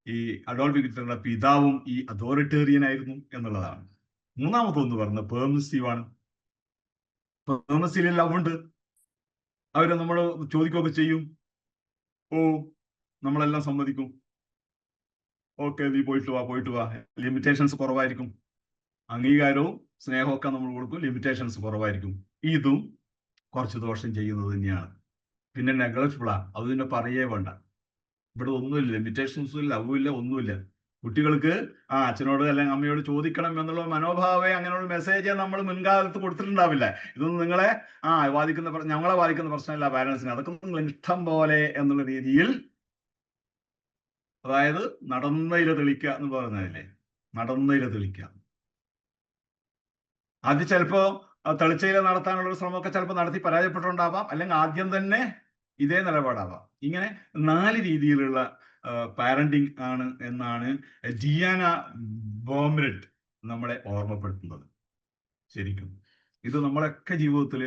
ഈ അഡോൾഫ് ഹിറ്റ്ലറുടെ പിതാവും ഈ അതോറിറ്റേറിയൻ ആയിരുന്നു എന്നുള്ളതാണ്. മൂന്നാമതൊന്ന് പറഞ്ഞ പെർമിസീവ് ആണ്. പെർമിസീവിൽ ലവ് ഉണ്ട്. അവര് നമ്മൾ ചോദിക്കുകയൊക്കെ ചെയ്യും, ഓ നമ്മളെല്ലാം സമ്മതിക്കും, ഓക്കെ നീ പോയിട്ട് വാ. ലിമിറ്റേഷൻസ് കുറവായിരിക്കും, അംഗീകാരവും സ്നേഹമൊക്കെ നമ്മൾ കൊടുക്കും, ലിമിറ്റേഷൻസ് കുറവായിരിക്കും. ഇതും കുറച്ച് ദോഷം ചെയ്യുന്നത് തന്നെയാണ്. പിന്നെ നെഗ്ലക്ട്ഫുൾ അത് പിന്നെ പറയേ വേണ്ട. ഇവിടെ ഒന്നുമില്ല, ലിമിറ്റേഷൻസും ഇല്ല, ലവും ഇല്ല, ഒന്നുമില്ല. കുട്ടികൾക്ക് അച്ഛനോട് അല്ലെങ്കിൽ അമ്മയോട് ചോദിക്കണം എന്നുള്ള മനോഭാവേ, അങ്ങനെയുള്ള മെസ്സേജ് നമ്മൾ മുൻകാലത്ത് കൊടുത്തിട്ടുണ്ടാവില്ല. ഇതൊന്നും ഞങ്ങളെ ബാധിക്കുന്ന പ്രശ്നമല്ല പാരന്റ്സിന്, അതൊക്കെ നിങ്ങൾ ഇഷ്ടം പോലെ എന്നുള്ള രീതിയിൽ, അതായത് നടന്നയില തെളിക്കുക എന്ന് പറയുന്നതല്ലേ, നടന്നയില തെളിക്കുക. അത് ചിലപ്പോ തെളിച്ചയില നടത്താനുള്ള ഒരു ശ്രമമൊക്കെ ചിലപ്പോൾ നടത്തി പരാജയപ്പെട്ടുണ്ടാവാം, അല്ലെങ്കിൽ ആദ്യം തന്നെ ഇതേ നിലപാടാവാം. ഇങ്ങനെ 4 രീതിയിലുള്ള പാരന്റിങ് ആണ് എന്നാണ് ജിയാന ബോംറെഡ് നമ്മളെ ഓർമ്മപ്പെടുത്തുന്നത്. ശരിക്കും ഇത് നമ്മളൊക്കെ ജീവിതത്തിൽ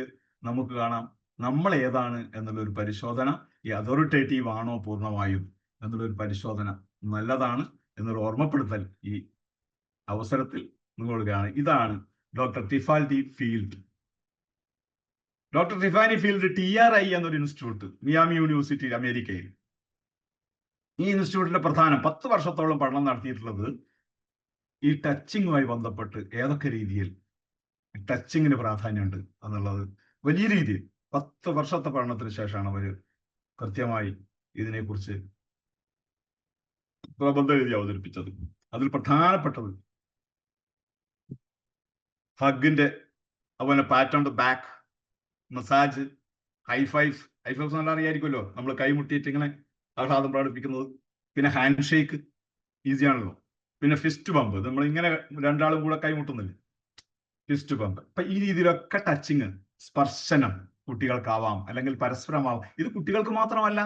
നമുക്ക് കാണാം. നമ്മൾ ഏതാണ് എന്നുള്ളൊരു പരിശോധന, ഈ അതോറിറ്റേറ്റീവ് ആണോ പൂർണ്ണമായും എന്നുള്ളൊരു പരിശോധന നല്ലതാണ് എന്നൊരു ഓർമ്മപ്പെടുത്തൽ ഈ അവസരത്തിൽ നിങ്ങൾക്കാണ്. ഇതാണ് doctor Tiffany field. Doctor Tiffany field TRI എന്നൊരു ഇൻസ്റ്റിറ്റ്യൂട്ട്, മിയാമി യൂണിവേഴ്സിറ്റി, അമേരിക്കയിൽ. ഈ ഇൻസ്റ്റിറ്റ്യൂട്ടിന്റെ പ്രധാനം 10 വർഷത്തോളം പഠനം നടത്തിയിട്ടുള്ളത് ഈ ടച്ചിങ്ങുമായി ബന്ധപ്പെട്ട് ഏതൊക്കെ രീതിയിൽ ടച്ചിങ്ങിന് പ്രാധാന്യമുണ്ട് എന്നുള്ളത് വലിയ രീതിയിൽ 10 വർഷത്തെ പഠനത്തിന് ശേഷമാണ് അവർ കൃത്യമായി ഇതിനെക്കുറിച്ച് പ്രബന്ധം എഴുതി അവതരിപ്പിച്ചത്. അതിൽ പ്രധാനപ്പെട്ടത് ഹഗിന്റെ, അതുപോലെ പാറ്റ് ഓൺ ദ ബാക്ക്, മസാജ്, ഹൈഫൈവ്സ് നല്ല അറിയായിരിക്കുമല്ലോ, നമ്മൾ കൈമുട്ടിയിട്ട് ഇങ്ങനെ ആഹ്ലാദം പ്രകടിപ്പിക്കുന്നത്. പിന്നെ ഹാൻഡ് ഷേക്ക് ഈസി ആണല്ലോ. പിന്നെ ഫിസ്റ്റ് ബമ്പ്, നമ്മൾ ഇങ്ങനെ രണ്ടാളും കൂടെ കൈമുട്ടുന്നില്ല, ഫിസ്റ്റ് ബമ്പ്. അപ്പൊ ഈ രീതിയിലൊക്കെ ടച്ചിങ്, സ്പർശനം കുട്ടികൾക്കാവാം, അല്ലെങ്കിൽ പരസ്പരമാവാം. ഇത് കുട്ടികൾക്ക് മാത്രമല്ല,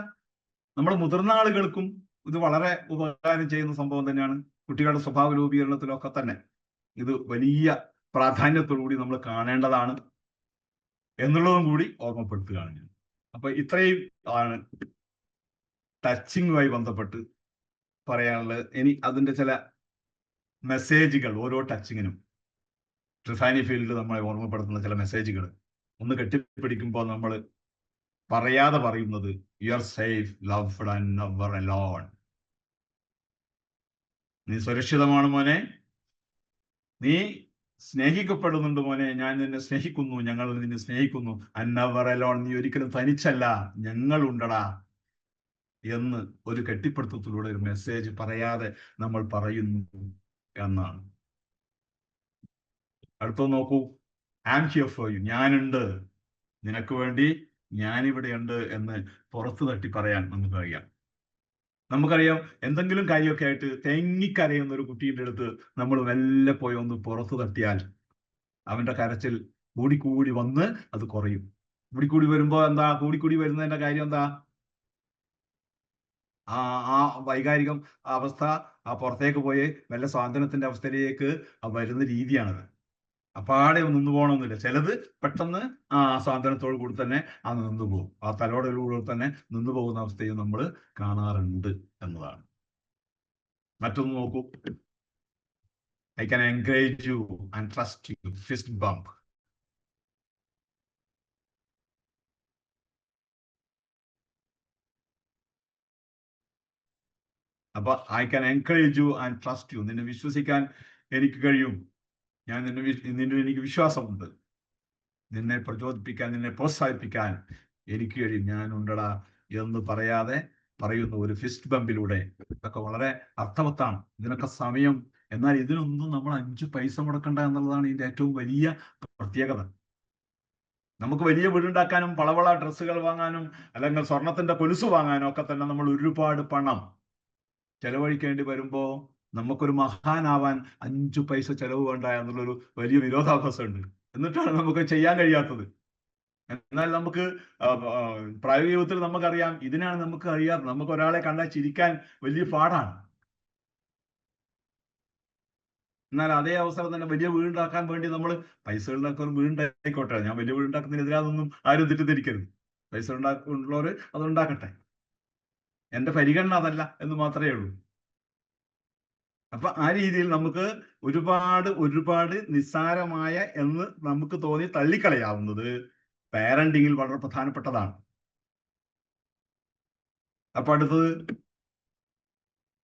നമ്മുടെ മുതിർന്ന ആളുകൾക്കും ഇത് വളരെ ഉപകാരം ചെയ്യുന്ന സംഭവം തന്നെയാണ്. കുട്ടികളുടെ സ്വഭാവ രൂപീകരണത്തിലൊക്കെ തന്നെ ഇത് വലിയ പ്രാധാന്യത്തോടുകൂടി നമ്മൾ കാണേണ്ടതാണ് എന്നുള്ളതും കൂടി ഓർമ്മപ്പെടുത്തുകയാണ് ഞാൻ. അപ്പൊ ഇത്രയും ആണ് ടച്ചിങ്ങുമായി ബന്ധപ്പെട്ട് പറയാനുള്ളത്. ഇനി അതിന്റെ ചില മെസ്സേജുകൾ ഓരോ ടച്ചിങ്ങിനും ടിഫാനി ഫീൽഡ് നമ്മളെ ഓർമ്മപ്പെടുത്തുന്ന ചില മെസ്സേജുകൾ. ഒന്ന് കെട്ടിപ്പിടിക്കുമ്പോൾ നമ്മൾ പറയാതെ പറയുന്നത് you are safe, loved and never alone. നീ സുരക്ഷിതമാണ് മോനെ, നീ സ്നേഹിക്കപ്പെടുന്നുണ്ട് മോനെ, ഞാൻ നിന്നെ സ്നേഹിക്കുന്നു, ഞങ്ങൾ നിന്നെ സ്നേഹിക്കുന്നു. ആൻഡ് നെവർ അലോൺ, നീ ഒരിക്കലും തനിച്ചല്ല, ഞങ്ങൾ ഉണ്ടടാ എന്ന് ഒരു കെട്ടിപ്പിടുത്തത്തിലൂടെ ഒരു മെസ്സേജ് പറയാതെ നമ്മൾ പറയുന്നു എന്നാണ്. അടുത്ത നോക്കൂ, I am here for you, ഞാനുണ്ട്, നിനക്ക് വേണ്ടി ഞാനിവിടെയുണ്ട് എന്ന് പുറത്തു തട്ടി പറയാൻ നമുക്കറിയാം. നമുക്കറിയാം, എന്തെങ്കിലും കാര്യമൊക്കെ ആയിട്ട് തെങ്ങിക്കരയുന്ന ഒരു കുട്ടീൻ്റെ അടുത്ത് നമ്മൾ മെല്ലെ പോയി ഒന്ന് പുറത്തു തട്ടിയാൽ അവന്റെ കരച്ചിൽ കൂടിക്കൂടി വന്ന് അത് കുറയും. കൂടിക്കൂടി വരുമ്പോ എന്താ, കൂടിക്കൂടി വരുന്നതിന്റെ കാര്യം എന്താ? ആ വൈകാരികം അവസ്ഥ പുറത്തേക്ക് പോയി മെല്ലെ സ്വാതന്ത്ര്യത്തിന്റെ അവസ്ഥയിലേക്ക് വരുന്ന രീതിയാണത്. അപ്പാടെ നിന്നു പോകണമെന്നില്ല. ചിലത് പെട്ടെന്ന് സ്വാതന്ത്ര്യത്തോടു കൂടി തന്നെ നിന്നു പോകും. ആ തലോടലൂടെ തന്നെ നിന്നു പോകുന്ന അവസ്ഥയും നമ്മൾ കാണാറുണ്ട് എന്നതാണ്. മറ്റൊന്ന് നോക്കൂ, I can encourage you and trust you, fist bump. അപ്പൊ I can encourage you and trust you, നിന്നെ വിശ്വസിക്കാൻ എനിക്ക് കഴിയും, നിന്നെ എനിക്ക് വിശ്വാസമുണ്ട്, നിന്നെ പ്രചോദിപ്പിക്കാൻ, നിന്നെ പ്രോത്സാഹിപ്പിക്കാൻ എനിക്ക് കഴിയും, ഞാനുണ്ടടാ എന്ന് പറയാതെ പറയുന്ന ഒരു ഫിസ്റ്റ് ബമ്പിലൂടെ. ഇതൊക്കെ വളരെ അർത്ഥവത്താണ്. ഇതിനൊക്കെ സമയം, എന്നാൽ ഇതിനൊന്നും നമ്മൾ 5 പൈസ മുടക്കണ്ട എന്നുള്ളതാണ് ഇതിന്റെ ഏറ്റവും വലിയ പ്രത്യേകത. നമുക്ക് വലിയ വീടുണ്ടാക്കാനും പളവള ഡ്രസ്സുകൾ വാങ്ങാനും അല്ലെങ്കിൽ സ്വർണത്തിന്റെ കൊലുസ് വാങ്ങാനും ഒക്കെ തന്നെ നമ്മൾ ഒരുപാട് പണം ചെലവഴിക്കേണ്ടി വരുമ്പോ നമുക്കൊരു മഹാനാവാൻ 5 പൈസ ചെലവ് വേണ്ട എന്നുള്ളൊരു വലിയ വിരോധാഭാസമുണ്ട്. എന്നിട്ടാണ് നമുക്ക് ചെയ്യാൻ കഴിയാത്തത്. എന്നാൽ നമുക്ക് പ്രായോഗിക ജീവിതത്തിൽ നമുക്കറിയാം, ഇതിനാണ് നമുക്ക് അറിയാം, നമുക്ക് ഒരാളെ കണ്ടാൽ ചിരിക്കാൻ വലിയ പാടാണ്. എന്നാൽ അതേ അവസരം തന്നെ വലിയ വീടുണ്ടാക്കാൻ വേണ്ടി നമ്മൾ പൈസ ഉണ്ടാക്കുന്ന വീടുണ്ടായിക്കോട്ടെ, ഞാൻ വലിയ വീടുണ്ടാക്കുന്നതിനെതിരാതൊന്നും ആരും തെറ്റിദ്ധരിക്കരുത്. പൈസ ഉള്ളവർ അത് ഉണ്ടാക്കട്ടെ, എന്റെ പരിഗണന അതല്ല എന്ന് മാത്രമേ ഉള്ളൂ. അപ്പൊ ആ രീതിയിൽ നമുക്ക് ഒരുപാട് നിസ്സാരമായ എന്ന് നമുക്ക് തോന്നി തള്ളിക്കളയാവുന്നത് പാരന്റിങ്ങിൽ വളരെ പ്രധാനപ്പെട്ടതാണ്. അപ്പൊ അടുത്തത്,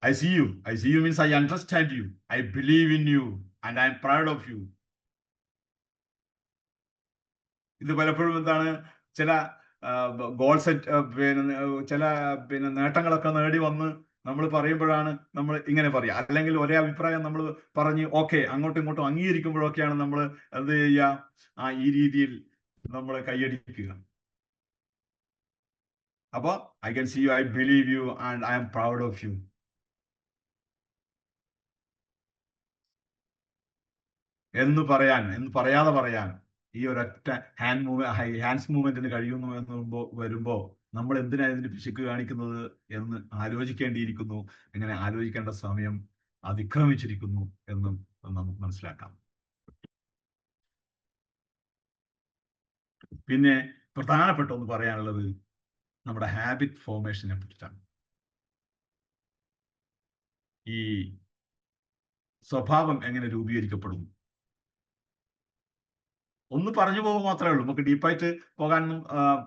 I see you. I see you means I understand you. I believe in you and I am proud of you. ഇത് പലപ്പോഴും എന്താണ്, ചില ഗോൾ സെറ്റ്, ചില നേട്ടങ്ങളൊക്കെ നേടി വന്ന് നമ്മൾ പറയുമ്പോഴാണ് നമ്മൾ ഇങ്ങനെ പറയുക. അല്ലെങ്കിൽ ഒരേ അഭിപ്രായം നമ്മൾ പറഞ്ഞ് അങ്ങോട്ടും ഇങ്ങോട്ടും അംഗീകരിക്കുമ്പോഴൊക്കെയാണ് നമ്മൾ എന്ത് ചെയ്യുക, ഈ രീതിയിൽ നമ്മൾ കൈയടിക്കുക. അപ്പൊ I can see you, I believe you and I am proud of you. എന്ന് പറയാതെ പറയാൻ ഈ ഒരൊറ്റ ഹാൻഡ്സ് മൂവ്മെന്റിന് കഴിയുന്നു എന്ന് വരുമ്പോ നമ്മൾ എന്തിനാ ഇതിന് പിശുക്ക് കാണിക്കുന്നത് എന്ന് ആലോചിക്കേണ്ടിയിരിക്കുന്നു. ഇങ്ങനെ ആലോചിക്കേണ്ട സമയം അതിക്രമിച്ചിരിക്കുന്നു എന്നും നമുക്ക് മനസ്സിലാക്കാം. പിന്നെ പ്രധാനപ്പെട്ട ഒന്ന് പറയാനുള്ളത് നമ്മുടെ ഹാബിറ്റ് ഫോർമേഷനെ പറ്റിയിട്ടാണ്. ഈ സ്വഭാവം എങ്ങനെ രൂപീകരിക്കപ്പെടുന്നു ഒന്ന് പറഞ്ഞു പോകുക മാത്രമേ ഉള്ളൂ. നമുക്ക് ഡീപ്പായിട്ട് പോകാനൊന്നും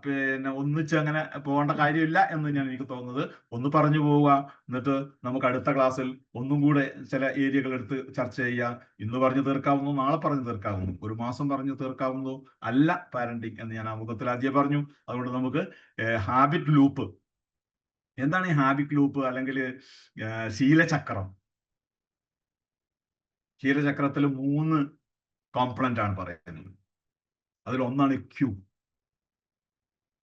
പിന്നെ ഒന്നിച്ച് അങ്ങനെ പോകേണ്ട കാര്യമില്ല എന്ന് ഞാൻ എനിക്ക് തോന്നുന്നത്. ഒന്ന് പറഞ്ഞു പോവുക, എന്നിട്ട് നമുക്ക് അടുത്ത ക്ലാസ്സിൽ ഒന്നും കൂടെ ചില ഏരിയകൾ എടുത്ത് ചർച്ച ചെയ്യുക. ഇന്ന് പറഞ്ഞു തീർക്കാവുന്നു, നാളെ പറഞ്ഞു തീർക്കാവുന്നു, ഒരു മാസം പറഞ്ഞു തീർക്കാവുന്നു അല്ല പാരന്റിങ് എന്ന് ഞാൻ ആമുഖത്തിൽ ആദ്യം പറഞ്ഞു. അതുകൊണ്ട് നമുക്ക് ഹാബിറ്റ് ലൂപ്പ്, എന്താണ് ഈ ഹാബിറ്റ് ലൂപ്പ് അല്ലെങ്കിൽ ശീലചക്രം? ശീലചക്രത്തിൽ 3 കോമ്പണന്റ് ആണ് പറയുന്നത്. അതിലൊന്നാണ് ക്യൂ.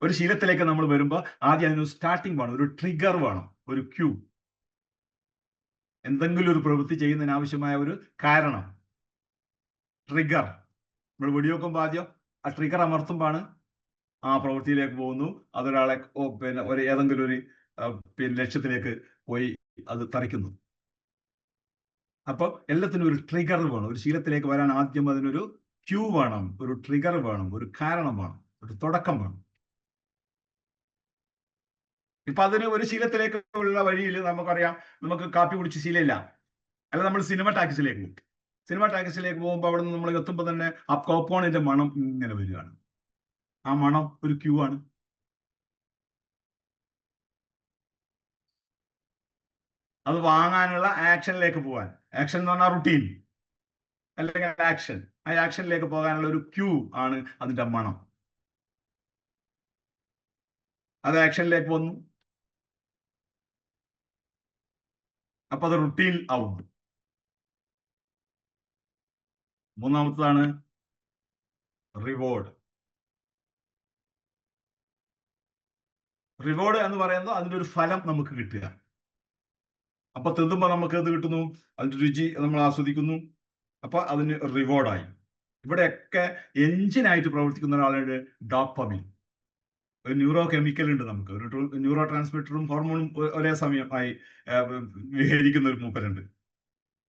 ഒരു ശീലത്തിലേക്ക് നമ്മൾ വരുമ്പോൾ ആദ്യം അതിനൊരു സ്റ്റാർട്ടിങ് വേണം, ഒരു ട്രിഗർ വേണം, ഒരു ക്യൂ. എന്തെങ്കിലും ഒരു പ്രവൃത്തി ചെയ്യുന്നതിന് ആവശ്യമായ ഒരു കാരണം, ട്രിഗർ. നമ്മൾ വെടിവെക്കുമ്പോൾ ആദ്യം ആ ട്രിഗർ അമർത്തുമ്പോഴാണ് ആ പ്രവൃത്തിയിലേക്ക് പോകുന്നു. അതൊരാളെ പിന്നെ ഏതെങ്കിലും ഒരു പിന്നെ ലക്ഷ്യത്തിലേക്ക് പോയി അത് തറയ്ക്കുന്നു. അപ്പൊ എല്ലാത്തിനും ഒരു ട്രിഗർ വേണം. ഒരു ശീലത്തിലേക്ക് വരാൻ ആദ്യം അതിനൊരു ക്യൂ വേണം, ഒരു ട്രിഗർ വേണം, ഒരു കാരണം വേണം, ഒരു തുടക്കം വേണം. ഇപ്പൊ അതിന് ഒരു ശീലത്തിലേക്കുള്ള വഴിയിൽ നമുക്കറിയാം, നമുക്ക് കാപ്പി കുടിച്ച് ശീലമില്ല, അല്ല നമ്മൾ സിനിമ ടാക്സിലേക്ക് പോകും. സിനിമ ടാക്സിലേക്ക് പോകുമ്പോൾ അവിടെ നിന്ന് നമ്മൾ എത്തുമ്പോൾ തന്നെ ആ പോപ്കോണിന്റെ മണം ഇങ്ങനെ വരികയാണ്. ആ മണം ഒരു ക്യൂ ആണ്. അത് വാങ്ങാനുള്ള ആക്ഷനിലേക്ക് പോകാൻ, ആക്ഷൻ എന്ന് പറഞ്ഞാൽ റുട്ടീൻ അല്ലെങ്കിൽ ആക്ഷൻ, ആ ആക്ഷനിലേക്ക് പോകാനുള്ള ഒരു ക്യൂ ആണ് അതിന്റെ മണം. അത് ആക്ഷനിലേക്ക് വന്നു, അപ്പൊ അത് റുട്ടീൻ ആവും. മൂന്നാമത്തതാണ് റിവാർഡ്. റിവാർഡ് എന്ന് പറയുന്നത് അതിന്റെ ഒരു ഫലം നമുക്ക് കിട്ടുക. അപ്പൊ തിന്നുമ്പോൾ നമുക്ക് എന്ത് കിട്ടുന്നു? അതിന്റെ രുചി നമ്മൾ ആസ്വദിക്കുന്നു. അപ്പൊ അതിന് റിവാർഡായി. ഇവിടെയൊക്കെ എഞ്ചിനായിട്ട് പ്രവർത്തിക്കുന്ന ഒരാളുടെ ഡോപ്പമിൻ, ഒരു ന്യൂറോ കെമിക്കൽ ഉണ്ട് നമുക്ക്, ഒരു ന്യൂറോ ട്രാൻസ്മിറ്ററും ഹോർമോണും ഒരേ സമയമായി വിഹരിക്കുന്ന ഒരു മൂപ്പരുണ്ട്,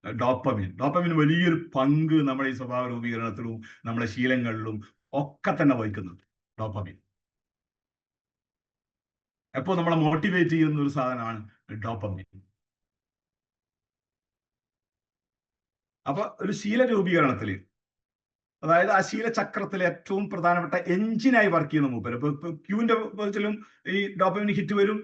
ഡോപ്പമിൻ. ഡോപ്പമിൻ വലിയൊരു പങ്ക് നമ്മുടെ ഈ സ്വഭാവ രൂപീകരണത്തിലും നമ്മുടെ ശീലങ്ങളിലും ഒക്കെ തന്നെ വഹിക്കുന്നുണ്ട് ഡോപ്പമിൻ. എപ്പോൾ നമ്മളെ മോട്ടിവേറ്റ് ചെയ്യുന്ന ഒരു സാധനമാണ് ഡോപ്പമിൻ. അപ്പൊ ഒരു ശീല രൂപീകരണത്തിൽ, അതായത് ആ ശീലചക്രത്തിലെ ഏറ്റവും പ്രധാനപ്പെട്ട എഞ്ചിനായി വർക്ക് ചെയ്യുന്ന മൂപ്പര്. ഇപ്പൊ ക്യൂവിന്റെ വെച്ചിലും ഈ ഡോപ്പമിൻ ഹിറ്റ് വരും,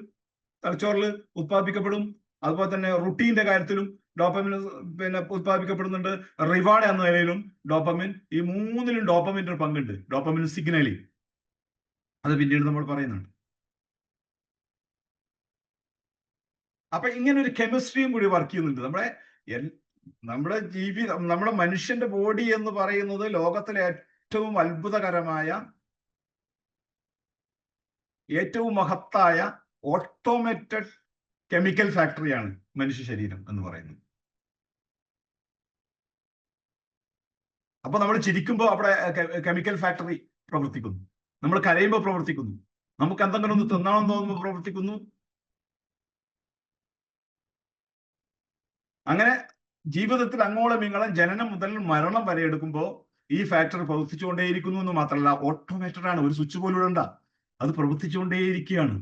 തലച്ചോറിൽ ഉത്പാദിപ്പിക്കപ്പെടും. അതുപോലെ തന്നെ റുട്ടീന്റെ കാര്യത്തിലും ഡോപ്പമിൻ പിന്നെ ഉത്പാദിപ്പിക്കപ്പെടുന്നുണ്ട്. റിവാർഡ് എന്ന നിലയിലും ഡോപ്പമിൻ, ഈ മൂന്നിലും ഡോപ്പമിന്റെ ഒരു പങ്കുണ്ട്. ഡോപ്പമിൻ സിഗ്നലിംഗ്, അത് പിന്നീട് നമ്മൾ പറയുന്നുണ്ട്. അപ്പൊ ഇങ്ങനെ ഒരു കെമിസ്ട്രിയും കൂടി വർക്ക് ചെയ്യുന്നുണ്ട്. നമ്മുടെ നമ്മുടെ മനുഷ്യന്റെ ബോഡി എന്ന് പറയുന്നത് ലോകത്തിലെ ഏറ്റവും അത്ഭുതകരമായ, ഏറ്റവും മഹത്തായ ഓട്ടോമേറ്റഡ് കെമിക്കൽ ഫാക്ടറിയാണ് മനുഷ്യ ശരീരം എന്ന് പറയുന്നത്. അപ്പൊ നമ്മൾ ചിരിക്കുമ്പോൾ അവിടെ കെമിക്കൽ ഫാക്ടറി പ്രവർത്തിക്കുന്നു, നമ്മൾ കരയുമ്പോൾ പ്രവർത്തിക്കുന്നു, നമുക്ക് എന്തെങ്കിലും ഒന്ന് തിന്നണം തോന്നുമ്പോൾ പ്രവർത്തിക്കുന്നു. അങ്ങനെ ജീവിതത്തിൽ അങ്ങോളം ഇങ്ങോളം ജനനം മുതൽ മരണം വരെ എടുക്കുമ്പോൾ ഈ ഫാക്ടറി പ്രവർത്തിച്ചുകൊണ്ടേയിരിക്കുന്നു എന്ന് മാത്രമല്ല, ഓട്ടോമേറ്റഡ് ആണ്. ഒരു സ്വിച്ച് പോലും ഇടണ്ട, അത് പ്രവർത്തിച്ചുകൊണ്ടേയിരിക്കുകയാണ്.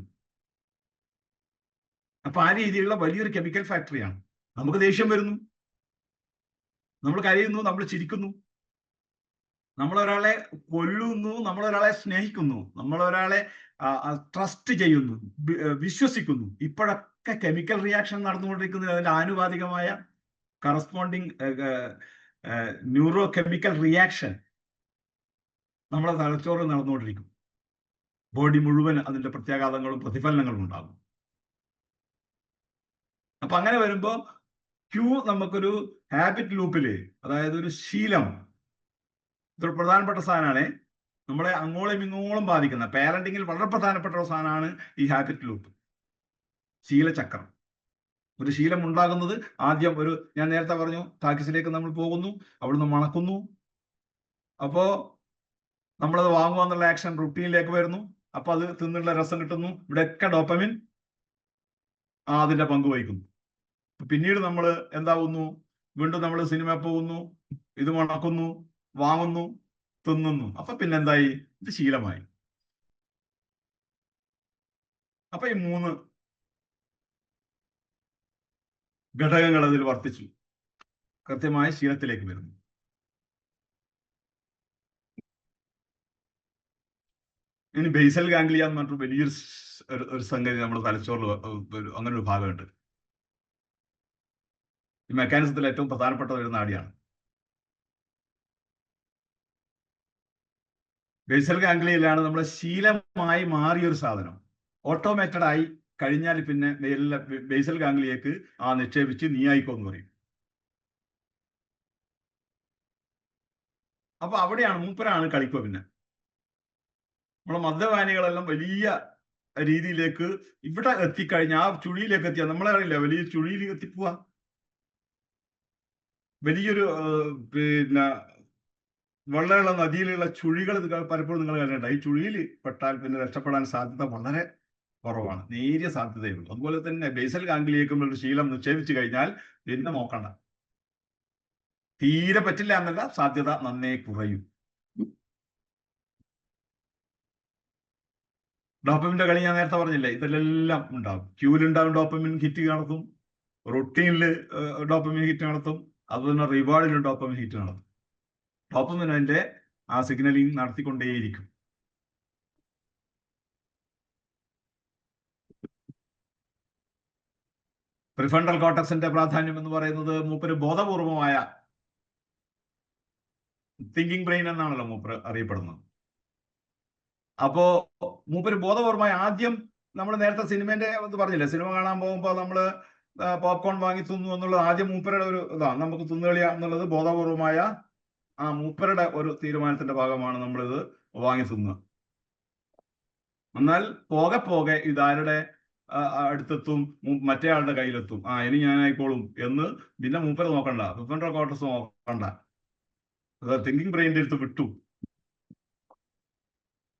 അപ്പൊ ആ രീതിയിലുള്ള വലിയൊരു കെമിക്കൽ ഫാക്ടറിയാണ്. നമുക്ക് ദേഷ്യം വരുന്നു, നമ്മൾ കരയുന്നു, നമ്മൾ ചിരിക്കുന്നു, നമ്മൾ ഒരാളെ കൊല്ലുന്നു, നമ്മൾ ഒരാളെ സ്നേഹിക്കുന്നു, നമ്മൾ ഒരാളെ ട്രസ്റ്റ് ചെയ്യുന്നു, വിശ്വസിക്കുന്നു. ഇപ്പോഴൊക്കെ കെമിക്കൽ റിയാക്ഷൻ നടന്നുകൊണ്ടിരിക്കുന്നത് അതിന്റെ ആനുപാതികമായ കറസ്പോണ്ടിങ് ന്യൂറോ കെമിക്കൽ റിയാക്ഷൻ നമ്മളെ തലച്ചോറിൽ നടന്നുകൊണ്ടിരിക്കും. ബോഡി മുഴുവൻ അതിന്റെ പ്രത്യാഘാതങ്ങളും പ്രതിഫലനങ്ങളും ഉണ്ടാകും. അപ്പൊ അങ്ങനെ വരുമ്പോ ക്യൂ നമുക്കൊരു ഹാബിറ്റ് ലൂപ്പില്, അതായത് ഒരു ശീലം, ഇതൊരു പ്രധാനപ്പെട്ട സാധനമാണ്. നമ്മളെ അങ്ങോളം ഇങ്ങോളം ബാധിക്കുന്ന, പാരന്റിങ്ങിൽ വളരെ പ്രധാനപ്പെട്ട ഒരു സാധനമാണ് ഈ ഹാബിറ്റ് ലൂപ്പ്, ശീലചക്രം. ഒരു ശീലം ഉണ്ടാകുന്നത് ആദ്യം ഞാൻ നേരത്തെ പറഞ്ഞു, ടാക്സിലേക്ക് നമ്മൾ പോകുന്നു, അവിടുന്ന് മണക്കുന്നു. അപ്പോ നമ്മളത് വാങ്ങുക എന്നുള്ള ആക്ഷൻ റുട്ടീനിലേക്ക് വരുന്നു. അപ്പൊ അത് തിന്നുള്ള രസം കിട്ടുന്നു. ഇവിടെയൊക്കെ ഡോപ്പമിൻ അതിന്റെ പങ്ക് വഹിക്കുന്നു. പിന്നീട് നമ്മൾ എന്താവുന്നു? വീണ്ടും നമ്മൾ സിനിമ പോകുന്നു, ഇത് മണക്കുന്നു, വാങ്ങുന്നു, തിന്നുന്നു. അപ്പൊ പിന്നെന്തായി? ഇത് ശീലമായി. അപ്പൊ ഈ 3 ഘടകങ്ങൾ അതിൽ വർത്തിച്ചു, കൃത്യമായ ശീലത്തിലേക്ക് വരുന്നു. ഇനി ബേസൽ ഗാംഗ്ലിയ എന്ന് പറഞ്ഞിട്ട് വലിയൊരു സംഗതി നമ്മുടെ തലച്ചോറിൽ അങ്ങനെ ഒരു ഭാഗമുണ്ട്. ഈ മെക്കാനിസത്തിൽ ഏറ്റവും പ്രധാനപ്പെട്ട ഒരു നാഡിയാണ്. ബേസൽ ഗാംഗ്ലിയയിലാണ് നമ്മുടെ ശീലമായി മാറിയ ഒരു സാധനം. ഓട്ടോമേറ്റഡ് ആയി കഴിഞ്ഞാൽ പിന്നെ ബേസൽ ഗാംഗ്ലിയക്ക് നിക്ഷേപിച്ച് നീ ആയിക്കോ എന്ന് പറയും. അപ്പൊ അവിടെയാണ് മൂപ്പരാണ് കളിക്കുക. പിന്നെ നമ്മളെ മദ്യപാനികളെല്ലാം വലിയ രീതിയിലേക്ക് ഇവിടെ എത്തിക്കഴിഞ്ഞാൽ, ആ ചുഴിയിലേക്ക് എത്തിയാൽ, നമ്മളറിയില്ല, വലിയ ചുഴിയിൽ എത്തിപ്പോവാ. വലിയൊരു പിന്നെ വെള്ളമുള്ള നദിയിലുള്ള ചുഴികൾ പലപ്പോഴും നിങ്ങൾ കണ്ടിട്ടുണ്ട്. ഈ ചുഴിയിൽ പെട്ടാൽ പിന്നെ രക്ഷപ്പെടാൻ സാധ്യത വളരെ കുറവാണ്, നേരിയ സാധ്യതയുള്ളൂ. അതുപോലെ തന്നെ ബേസൽ ഗാംഗ്ലിയക്കും ഒരു ശീലം നിക്ഷേപിച്ചു കഴിഞ്ഞാൽ പിന്നെ നോക്കണ്ട, തീരെ പറ്റില്ല എന്നല്ല, സാധ്യത നന്നേ കുറയും. ഡോപ്പമിന്റെ കളി ഞാൻ നേരത്തെ പറഞ്ഞില്ലേ, ഇതിലെല്ലാം ഉണ്ടാകും. ക്യൂലുണ്ടാകും ഡോപ്പമിൻ ഹിറ്റ് നടത്തും, റൊട്ടീനിൽ ഡോപ്പമിൻ ഹിറ്റ് നടത്തും, അതുപോലെ തന്നെ റിവാർഡിലും ഡോപ്പമിൻ ഹിറ്റ് നടത്തും. ഡോപ്പമിൻ അതിന്റെ സിഗ്നലിംഗ് നടത്തിക്കൊണ്ടേയിരിക്കും. പ്രിഫ്രണ്ടൽ കോർട്ടക്സിന്റെ പ്രാധാന്യം എന്ന് പറയുന്നത്, മൂപ്പര് ബോധപൂർവമായ തിങ്കിങ് ബ്രെയിൻ എന്നാണല്ലോ മൂപ്പര് അറിയപ്പെടുന്നത്. അപ്പോ മൂപ്പര് ബോധപൂർവമായ ആദ്യം, നമ്മൾ നേരത്തെ സിനിമേന്റെ പറഞ്ഞില്ലേ, സിനിമ കാണാൻ പോകുമ്പോൾ നമ്മള് പോപ്കോൺ വാങ്ങി തിന്നു എന്നുള്ളത് ആദ്യം മൂപ്പരുടെ ഒരു ഇതാണ്. നമുക്ക് തിന്നുകളിയ എന്നുള്ളത് ബോധപൂർവമായ മൂപ്പരുടെ ഒരു തീരുമാനത്തിന്റെ ഭാഗമാണ് നമ്മളിത് വാങ്ങി തിന്നുക. എന്നാൽ പോകെ പോകെ ഇതാരുടെ അടുത്തെത്തും? മറ്റേ ആളുടെ കയ്യിലെത്തും. ഇനി ഞാനായിക്കോളും എന്ന് പിന്നെ മൂപ്പര് നോക്കണ്ട, പ്രിഫ്രണ്ടൽ കോർട്ടക്സ് നോക്കണ്ട, തിങ്കിങ് ബ്രെയിൻ്റെ അടുത്ത് വിട്ടു.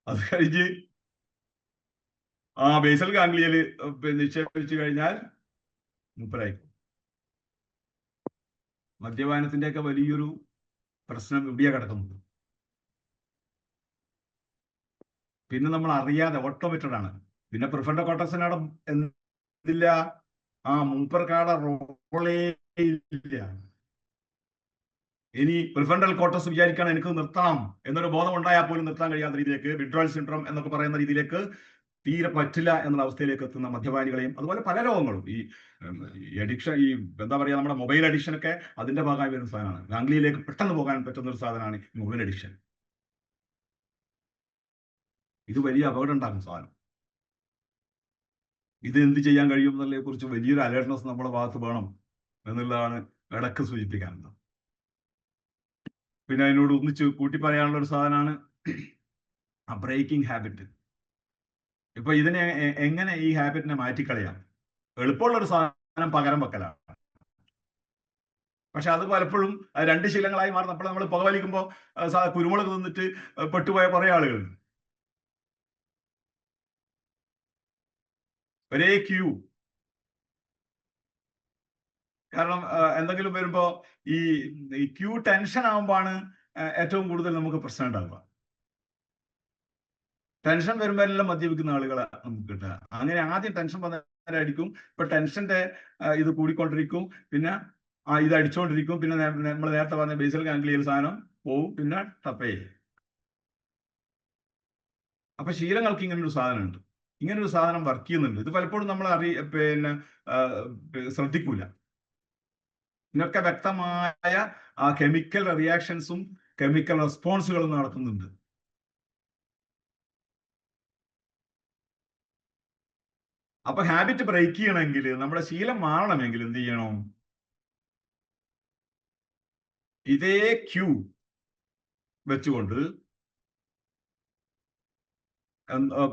അത് കഴിഞ്ഞ് ബേസൽ ഗാംഗ്ലിയയില് നിക്ഷേപിച്ചു കഴിഞ്ഞാൽ മൂപ്പരായിക്കും. മദ്യപാനത്തിന്റെ ഒക്കെ വലിയൊരു പ്രശ്നം ഇവിടെ കിടക്കുന്നത്. പിന്നെ നമ്മൾ അറിയാതെ ഓട്ടോമേറ്റഡ് ആണ്. പിന്നെ പ്രിഫ്രണ്ടൽ കോർട്ടക്സിനോട് എന്തില്ല, മൂപ്പർക്കാടെ റോളേ ഇല്ല. ഇനി പ്രിഫ്രണ്ടൽ കോർട്ടക്സ് വിചാരിക്കണം എനിക്ക് നിർത്തണം എന്നൊരു ബോധം ഉണ്ടായാൽ പോലും നിർത്താൻ കഴിയാത്ത രീതിയിലേക്ക്, വിഡ്രോവൽ സിൻഡ്രോം എന്നൊക്കെ പറയുന്ന രീതിയിലേക്ക് തീരെ പറ്റില്ല എന്നുള്ള അവസ്ഥയിലേക്ക് എത്തുന്ന മദ്യപാനികളെയും, അതുപോലെ പല രോഗങ്ങളും, ഈ അഡിക്ഷൻ, ഈ എന്താ പറയാ, നമ്മുടെ മൊബൈൽ അഡിക്ഷൻ ഒക്കെ അതിന്റെ ഭാഗമായി വരുന്ന സാധനമാണ്. ഗാംഗ്ലിയയിലേക്ക് പെട്ടെന്ന് പോകാൻ പറ്റുന്ന ഒരു സാധനമാണ് മൊബൈൽ അഡിക്ഷൻ. ഇത് വലിയ അപകടം ഉണ്ടാക്കും സാധനം. ഇത് എന്ത് ചെയ്യാൻ കഴിയും എന്നുള്ളതിനെ കുറിച്ച് വലിയൊരു അലേർട്ട്നെസ് നമ്മുടെ ഭാഗത്ത് വേണം എന്നുള്ളതാണ് ഇടക്ക് സൂചിപ്പിക്കാനുള്ളത്. പിന്നെ അതിനോട് ഒന്നിച്ച് കൂട്ടി പറയാനുള്ള ഒരു സാധനമാണ് ബ്രേക്കിംഗ് ഹാബിറ്റ്. ഇപ്പൊ ഇതിനെ എങ്ങനെ ഈ ഹാബിറ്റിനെ മാറ്റിക്കളയാം? എളുപ്പമുള്ള ഒരു സാധനം പകരം വെക്കലാണ്. പക്ഷെ അത് പലപ്പോഴും 2 ശീലങ്ങളായി മാറും. നമ്മൾ പുകവലിക്കുമ്പോൾ കുരുമുളക് തിന്നിട്ട് പെട്ടുപോയ കുറെ ആളുകളുണ്ട്. ഒരേ ക്യൂ. കാരണം എന്തെങ്കിലും വരുമ്പോ ഈ ക്യൂ ടെൻഷൻ ആകുമ്പോഴാണ് ഏറ്റവും കൂടുതൽ നമുക്ക് പ്രശ്നം ഉണ്ടാവുക. ടെൻഷൻ വരുമ്പോഴെല്ലാം മദ്യപിക്കുന്ന ആളുകളെ നമുക്ക് കിട്ടുക. അങ്ങനെ ആദ്യം ടെൻഷൻ വന്നടിക്കും, ഇപ്പൊ ടെൻഷന്റെ ഇത് കൂടിക്കൊണ്ടിരിക്കും, പിന്നെ ഇത് അടിച്ചുകൊണ്ടിരിക്കും, പിന്നെ നമ്മൾ നേരത്തെ പറഞ്ഞ ബേസൽ ഗാംഗ്ലിയൽ സാധനം പോവും, പിന്നെ ടപ്പേ. അപ്പൊ ശീലങ്ങൾക്ക് ഇങ്ങനൊരു സാധനമുണ്ട്, ഇങ്ങനൊരു സാധനം വർക്ക് ചെയ്യുന്നുണ്ട്. ഇത് പലപ്പോഴും നമ്മൾ പിന്നെ ശ്രദ്ധിക്കൂല. ഇതിനൊക്കെ വ്യക്തമായ കെമിക്കൽ റിയാക്ഷൻസും കെമിക്കൽ റെസ്പോൺസുകളും നടക്കുന്നുണ്ട്. അപ്പൊ ഹാബിറ്റ് ബ്രേക്ക് ചെയ്യണമെങ്കിൽ, നമ്മുടെ ശീലം മാറണമെങ്കിൽ എന്ത് ചെയ്യണം? ഇതേ ക്യൂ വെച്ചുകൊണ്ട്,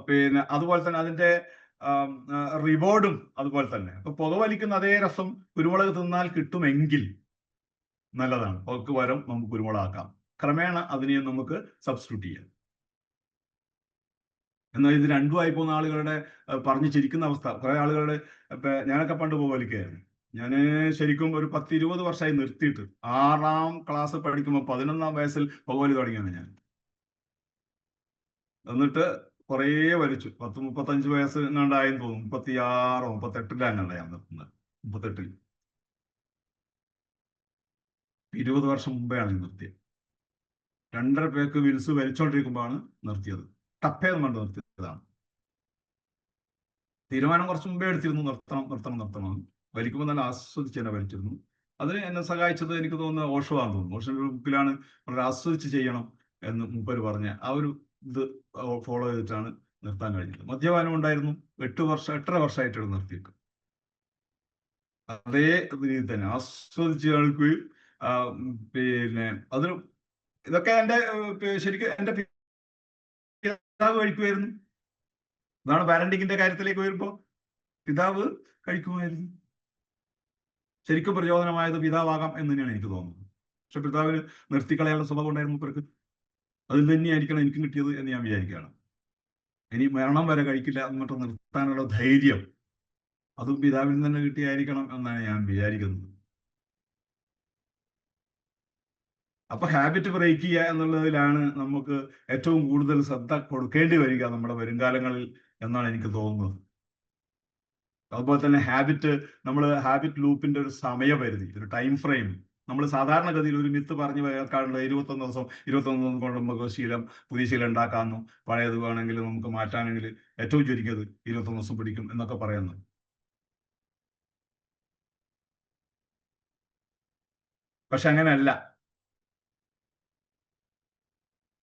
പിന്നെ അതുപോലെ തന്നെ അതിന്റെ റിവാർഡും അതുപോലെ തന്നെ. ഇപ്പൊ പുകവലിക്കുന്ന അതേ രസം കുരുമുളക് തിന്നാൽ കിട്ടുമെങ്കിൽ നല്ലതാണ്. പുകക്ക് പകരം നമുക്ക് കുരുമുളകാക്കാം. ക്രമേണ അതിനെ നമുക്ക് സബ്സ്റ്റിറ്റ്യൂട്ട് ചെയ്യാം. എന്നാൽ ഇത് രണ്ടുമായി പോകുന്ന ആളുകളുടെ പറഞ്ഞു ചിരിക്കുന്ന അവസ്ഥ. കുറെ ആളുകളുടെ ഇപ്പൊ ഞാനൊക്കെ പണ്ട് പുകവലിക്കായിരുന്നു. ഞാൻ ശരിക്കും ഒരു 10-20 വർഷമായി നിർത്തിയിട്ട് 6ാം ക്ലാസ് പഠിക്കുമ്പോൾ 11ാം വയസ്സിൽ പുകവലി തുടങ്ങിയാണ് ഞാൻ. എന്നിട്ട് കുറേ വലിച്ചു. 10-35 വയസ്സ് എങ്ങാണ്ടായെന്ന് തോന്നുന്നു. 36 38 ഞാൻ നിർത്തുന്നത്. 38 20 വർഷം മുമ്പെയാണ് നിർത്തിയത്. 2.5 പേക്ക് വിൽസ് വലിച്ചോണ്ടിരിക്കുമ്പോഴാണ് നിർത്തിയത്. ടപ്പേന്ന് കണ്ട് നിർത്തിയതാണ്. തീരുമാനം കുറച്ച് മുമ്പേ എടുത്തിരുന്നു, നിർത്തണം. വലിക്കുമ്പോൾ നല്ല ആസ്വദിച്ച് തന്നെ വലിച്ചിരുന്നു. അതിന് എന്നെ സഹായിച്ചത് എനിക്ക് തോന്നുന്നത് ഓഷോയാണെന്ന് തോന്നുന്നു. ഓഷോയുടെ ഒരു ബുക്കിലാണ് വളരെ ആസ്വദിച്ച് ചെയ്യണം എന്ന് മൂപ്പര് പറഞ്ഞ ആ ഒരു ഇത് ഫോളോ ചെയ്തിട്ടാണ് നിർത്താൻ കഴിഞ്ഞത്. മദ്യപാനം ഉണ്ടായിരുന്നു. 8.5 വർഷമായിട്ട് നിർത്തിയിട്ട് അതേ രീതിയിൽ തന്നെ ആസ്വദിച്ച് കേൾക്കുകയും പിന്നെ അതിന് ഇതൊക്കെ എന്റെ ശരിക്കും എന്റെ പിതാവ് കഴിക്കുമായിരുന്നു. അതാണ് പാരന്റിങ്ങിന്റെ കാര്യത്തിലേക്ക് വരുമ്പോ പിതാവ് കഴിക്കുമായിരുന്നു. ശരിക്കും പ്രചോദനമായത് പിതാവാകാം എന്ന് തന്നെയാണ് എനിക്ക് തോന്നുന്നത്. പക്ഷെ പിതാവിന് നിർത്തിക്കളയാനുള്ള സ്വഭാവം ഉണ്ടായിരുന്നു മൂപ്പർക്ക്. അതിൽ തന്നെയായിരിക്കണം എനിക്കും കിട്ടിയത് എന്ന് ഞാൻ വിചാരിക്കുകയാണ്. ഇനി മരണം വരെ കഴിക്കില്ല എന്നിട്ട് നിർത്താനുള്ള ധൈര്യം അതും പിതാവിൽ തന്നെ കിട്ടിയായിരിക്കണം എന്നാണ് ഞാൻ വിചാരിക്കുന്നത്. അപ്പൊ ഹാബിറ്റ് ബ്രേക്ക് ചെയ്യുക എന്നുള്ളതിലാണ് നമുക്ക് ഏറ്റവും കൂടുതൽ ശ്രദ്ധ കൊടുക്കേണ്ടി വരിക നമ്മുടെ വരുംകാലങ്ങളിൽ എന്നാണ് എനിക്ക് തോന്നുന്നത്. അതുപോലെ തന്നെ ഹാബിറ്റ് ലൂപ്പിന്റെ ഒരു സമയപരിധി, ഒരു ടൈം ഫ്രെയിം നമ്മൾ സാധാരണഗതിയിൽ ഒരു മിത്ത് പറഞ്ഞു കേൾക്കാറുണ്ട്. 21 ദിവസം കൊണ്ട് നമുക്ക് പുതിയ ശീലം ഉണ്ടാക്കാമെന്നും പഴയത് വേണമെങ്കിൽ നമുക്ക് മാറ്റാനെങ്കിൽ ഏറ്റവും ചുരുങ്ങിയത് 21 ദിവസം പിടിക്കും എന്നൊക്കെ പറയുന്നത്. പക്ഷെ അങ്ങനെയല്ല.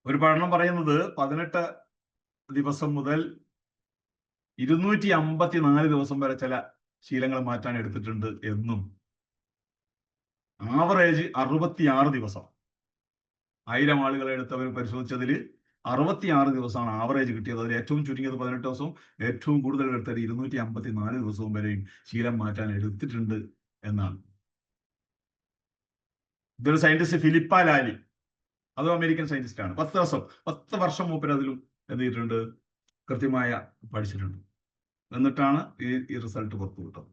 ഒരു പഠനം പറയുന്നത് 18 ദിവസം മുതൽ 254 ദിവസം വരെ ചില ശീലങ്ങൾ മാറ്റാൻ എടുത്തിട്ടുണ്ട് എന്നും, ആവറേജ് 66 ദിവസം. 1000 ആളുകളെ എടുത്തവർ പരിശോധിച്ചതിൽ 66 ദിവസമാണ് ആവറേജ് കിട്ടിയത്. അതിൽ ഏറ്റവും ചുരുങ്ങിയത് 18 ദിവസവും ഏറ്റവും കൂടുതൽ എടുത്തത് 254 ദിവസവും വരെയും ശീലം മാറ്റാൻ എടുത്തിട്ടുണ്ട് എന്നാണ്. ഇതൊരു സയന്റിസ്റ്റ് ഫിലിപ്പ ലാലി, അതും അമേരിക്കൻ സയന്റിസ്റ്റ് ആണ്. 10 വർഷം മൂപ്പര് അതിലും എന്ത് ചെയ്തിട്ടുണ്ട്, കൃത്യമായ പഠിച്ചിട്ടുണ്ട്. എന്നിട്ടാണ് ഈ റിസൾട്ട് പുറത്തുവിട്ടത്.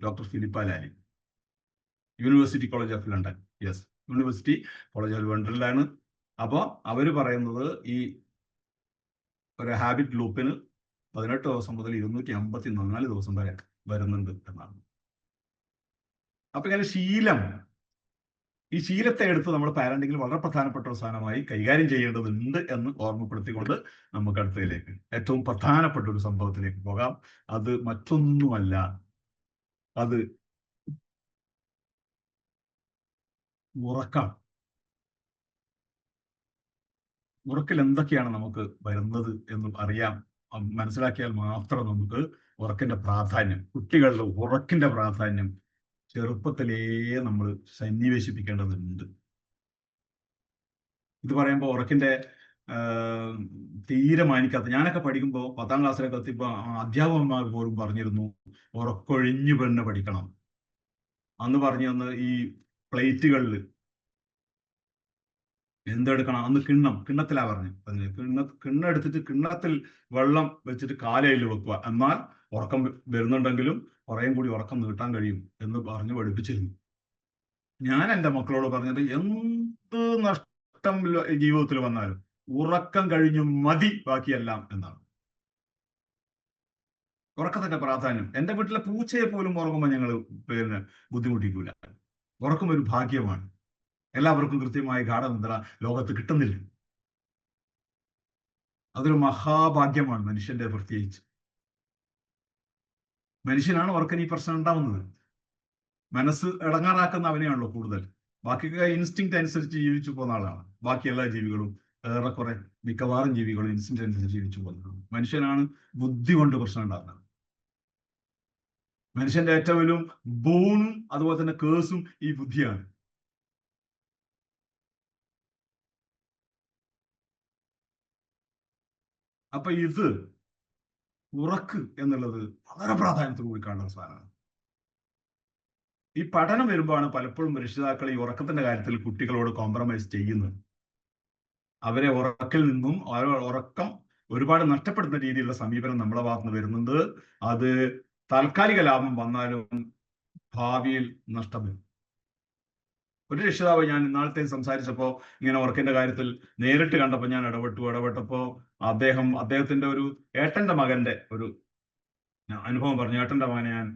Doctor Philippa Lally, university college of London. Yes, university college of ലണ്ടനിലാണ്. അപ്പോൾ അവര് പറയുന്നത് ഈ ഒരു ഹാബിറ്റ് ലൂപ്പിന് 18 ദിവസം മുതൽ 254 ദിവസം വരെ വരുന്നുണ്ട് എന്നാണ്. അപ്പൊ ഇങ്ങനെ ഈ ശീലത്തെ എടുത്ത് നമ്മൾ പാരന്റിങ്ങിൽ വളരെ പ്രധാനപ്പെട്ട ഒരു സാധനമായി കൈകാര്യം ചെയ്യേണ്ടതുണ്ട് എന്ന് ഓർമ്മപ്പെടുത്തിക്കൊണ്ട് നമുക്ക് അടുത്തതിലേക്ക് ഏറ്റവും പ്രധാനപ്പെട്ട ഒരു സംഭവത്തിലേക്ക് പോകാം. അത് മറ്റൊന്നുമല്ല, അത് ഉറക്കം. ഉറക്കിൽ എന്തൊക്കെയാണ് നമുക്ക് വരുന്നത് എന്ന് മനസ്സിലാക്കിയാൽ മാത്രം നമുക്ക് ഉറക്കിന്റെ പ്രാധാന്യം, കുട്ടികളുടെ ഉറക്കിന്റെ പ്രാധാന്യം ചെറുപ്പത്തിലേ നമ്മൾ സന്നിവേശിപ്പിക്കേണ്ടതുണ്ട്. ഇത് പറയുമ്പോൾ ഉറക്കിന്റെ തീരെ മാനിക്കാത്ത, ഞാനൊക്കെ പഠിക്കുമ്പോൾ 10ാം ക്ലാസ്സിലൊക്കെ എത്തിയപ്പോൾ അധ്യാപകന്മാർ പോലും പറഞ്ഞിരുന്നു ഉറക്കൊഴിഞ്ഞു തന്നെ പഠിക്കണം. അന്ന് പറഞ്ഞു തന്ന് ഈ പ്ലേറ്റുകളിൽ എന്തെടുക്കണം, അന്ന് കിണ്ണത്തിലാ പറഞ്ഞു. കിണ്ണം എടുത്തിട്ട് കിണ്ണത്തിൽ വെള്ളം വെച്ചിട്ട് കാലയിൽ വെക്കുക, എന്നാൽ ഉറക്കം വരുന്നുണ്ടെങ്കിലും കുറേയും കൂടി ഉറക്കം നീട്ടാൻ കഴിയും എന്ന് പറഞ്ഞു പഠിപ്പിച്ചിരുന്നു. ഞാൻ എൻ്റെ മക്കളോട് പറഞ്ഞത് എന്ത് നഷ്ടം ജീവിതത്തിൽ വന്നാലും ഉറക്കം കഴിഞ്ഞു മതി ബാക്കിയെല്ലാം എന്നാണ്. ഉറക്കത്തിന്റെ പ്രാധാന്യം. എൻ്റെ വീട്ടിലെ പൂച്ചയെ പോലും ഉറങ്ങുമ്പോൾ ഞങ്ങൾ ബുദ്ധിമുട്ടിക്കൂല. ഉറക്കം ഒരു ഭാഗ്യമാണ്. എല്ലാവർക്കും കൃത്യമായ ഗാഠനിദ്ര ലോകത്ത് കിട്ടുന്നില്ല. അതൊരു മഹാഭാഗ്യമാണ് മനുഷ്യന്റെ. പ്രത്യേകിച്ച് മനുഷ്യനാണ് ഉറക്കന് ഈ പ്രശ്നം ഉണ്ടാവുന്നത്. മനസ്സ് ഇടങ്ങാറാക്കുന്ന അവനെയാണല്ലോ കൂടുതൽ. ബാക്കിയൊക്കെ ഇൻസ്റ്റിങ്ക്റ്റ് അനുസരിച്ച് ജീവിച്ചു പോകുന്ന ആളാണ്. ബാക്കി എല്ലാ ജീവികളും, ഏറെക്കുറെ മിക്കവാറും ജീവികളും ഇൻസ്റ്റിങ്ക്റ്റ് അനുസരിച്ച് ജീവിച്ചു പോകുന്നതാണ്. മനുഷ്യനാണ് ബുദ്ധി കൊണ്ട് പ്രശ്നം ഉണ്ടാകുന്നത്. മനുഷ്യന്റെ ഏറ്റവും വലിയ ബോണും അതുപോലെ തന്നെ കേസും ഈ ബുദ്ധിയാണ്. അപ്പൊ ഇത് ഉറക്ക് എന്നുള്ളത് വളരെ പ്രാധാന്യത്തോടു കൂടി കാണുന്ന സാധനമാണ്. ഈ പഠനം വരുമ്പോഴാണ് പലപ്പോഴും രക്ഷിതാക്കൾ ഈ ഉറക്കത്തിന്റെ കാര്യത്തിൽ കുട്ടികളോട് കോംപ്രമൈസ് ചെയ്യുന്നത്. അവരെ ഉറക്കിൽ നിന്നും ഉറക്കം ഒരുപാട് നഷ്ടപ്പെടുന്ന രീതിയിലുള്ള സമീപനം നമ്മളെ ഭാഗത്ത് നിന്ന് വരുന്നുണ്ട്. അത് താൽക്കാലിക ലാഭം വന്നാലും ഭാവിയിൽ നഷ്ടം വരും. ഒരു രക്ഷിതാവ് ഞാൻ ഇന്നാളത്തെ സംസാരിച്ചപ്പോൾ ഇങ്ങനെ ഉറക്കിന്റെ കാര്യത്തിൽ നേരിട്ട് കണ്ടപ്പോൾ ഞാൻ ഇടപെട്ടപ്പോ അദ്ദേഹത്തിന്റെ ഒരു ഏട്ടന്റെ മകന്റെ ഒരു അനുഭവം പറഞ്ഞു. ഏട്ടന്റെ മകനെ ഞാൻ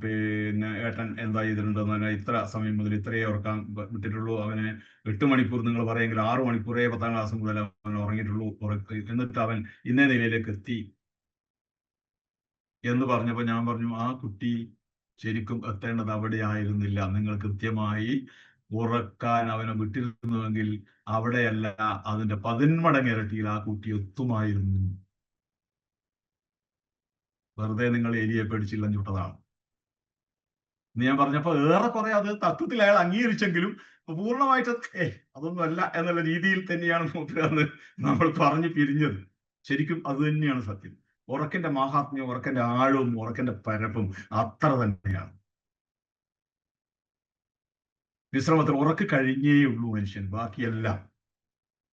പിന്നെ ഏട്ടൻ എന്താ ചെയ്തിട്ടുണ്ടെന്ന് പറഞ്ഞാൽ ഇത്ര സമയം മുതൽ ഇത്രയേ ഉറക്കാൻ വിട്ടിട്ടുള്ളൂ, അവനെ 8 മണിക്കൂർ നിങ്ങൾ പറയുമെങ്കിൽ 6 മണിക്കൂറേ 10ാം ക്ലാസ് മുതൽ അവൻ ഉറങ്ങിയിട്ടുള്ളൂ, എന്നിട്ട് അവൻ ഇന്നേ നിലയിലേക്ക് എത്തി എന്ന് പറഞ്ഞപ്പോൾ ഞാൻ പറഞ്ഞു, ആ കുട്ടി ശരിക്കും എത്തേണ്ടത് അവിടെ ആയിരുന്നില്ല. നിങ്ങൾ കൃത്യമായി ഉറക്കാൻ അവനെ വിട്ടിരുന്നുവെങ്കിൽ അവിടെയല്ല, അതിന്റെ 10 മടങ്ങ് ഇരട്ടിയിൽ ആ കുട്ടി എത്തുമായിരുന്നു. വെറുതെ നിങ്ങൾ എലിയെ പേടിച്ചില്ല ചുട്ടതാണ് എന്ന് ഞാൻ പറഞ്ഞപ്പോ ഏറെക്കുറെ അത് തത്വത്തിൽ അയാൾ അംഗീകരിച്ചെങ്കിലും പൂർണ്ണമായിട്ട് അതൊന്നും അല്ല എന്നുള്ള രീതിയിൽ തന്നെയാണ് മൂപ്പരെന്ന് നമ്മൾ പറഞ്ഞു പിരിഞ്ഞത്. ശരിക്കും അത് തന്നെയാണ് സത്യം. ഉറക്കിന്റെ മാഹാത്മ്യം, ഉറക്കിന്റെ ആഴവും ഉറക്കിന്റെ പരപ്പും അത്ര തന്നെയാണ്. വിശ്രമത്തിൽ ഉറക്ക് കഴിഞ്ഞേ ഉള്ളൂ മനുഷ്യൻ, ബാക്കിയെല്ലാം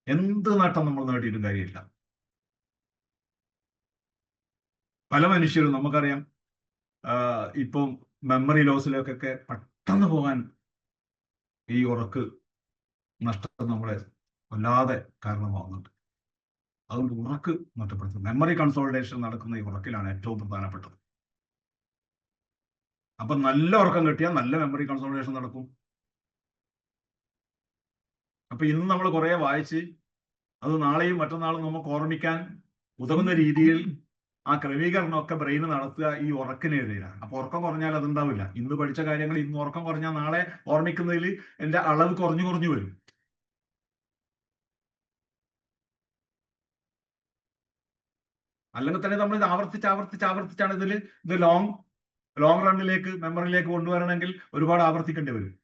എന്ത് നേട്ടം നമ്മൾ നേടിയിട്ടും കാര്യമില്ല. പല മനുഷ്യരും നമുക്കറിയാം ഇപ്പം മെമ്മറി ലോസിലേക്കൊക്കെ പെട്ടെന്ന് പോകാൻ ഈ ഉറക്ക് നഷ്ടം നമ്മളെ വല്ലാതെ കാരണമാകുന്നുണ്ട്. അതുകൊണ്ട് ഉറക്ക് നഷ്ടപ്പെടുത്തും. മെമ്മറി കൺസോളിഡേഷൻ നടക്കുന്ന ഈ ഉറക്കിലാണ് ഏറ്റവും പ്രധാനപ്പെട്ടത്. അപ്പൊ നല്ല ഉറക്കം കിട്ടിയാൽ നല്ല മെമ്മറി കൺസോളിഡേഷൻ നടക്കും. അപ്പൊ ഇന്ന് നമ്മൾ കുറെ വായിച്ച് അത് നാളെയും മറ്റന്നാളും നമുക്ക് ഓർമ്മിക്കാൻ ഉതകുന്ന രീതിയിൽ ആ ക്രമീകരണമൊക്കെ ബ്രെയിൻ നടത്തുക ഈ ഉറക്കിനെതിരെയാണ്. അപ്പൊ ഉറക്കം കുറഞ്ഞാൽ അതുണ്ടാവില്ല. ഇന്ന് പഠിച്ച കാര്യങ്ങൾ ഇന്ന് ഉറക്കം കുറഞ്ഞാൽ നാളെ ഓർമ്മിക്കുന്നതിൽ എന്റെ അളവ് കുറഞ്ഞു വരും. അല്ലെങ്കിൽ തന്നെ നമ്മൾ ഇത് ആവർത്തിച്ചാണ് ഇത് ലോങ് റണ്ണിലേക്ക് മെമ്മറിയിലേക്ക് കൊണ്ടുവരണമെങ്കിൽ ഒരുപാട് ആവർത്തിക്കേണ്ടി വരും.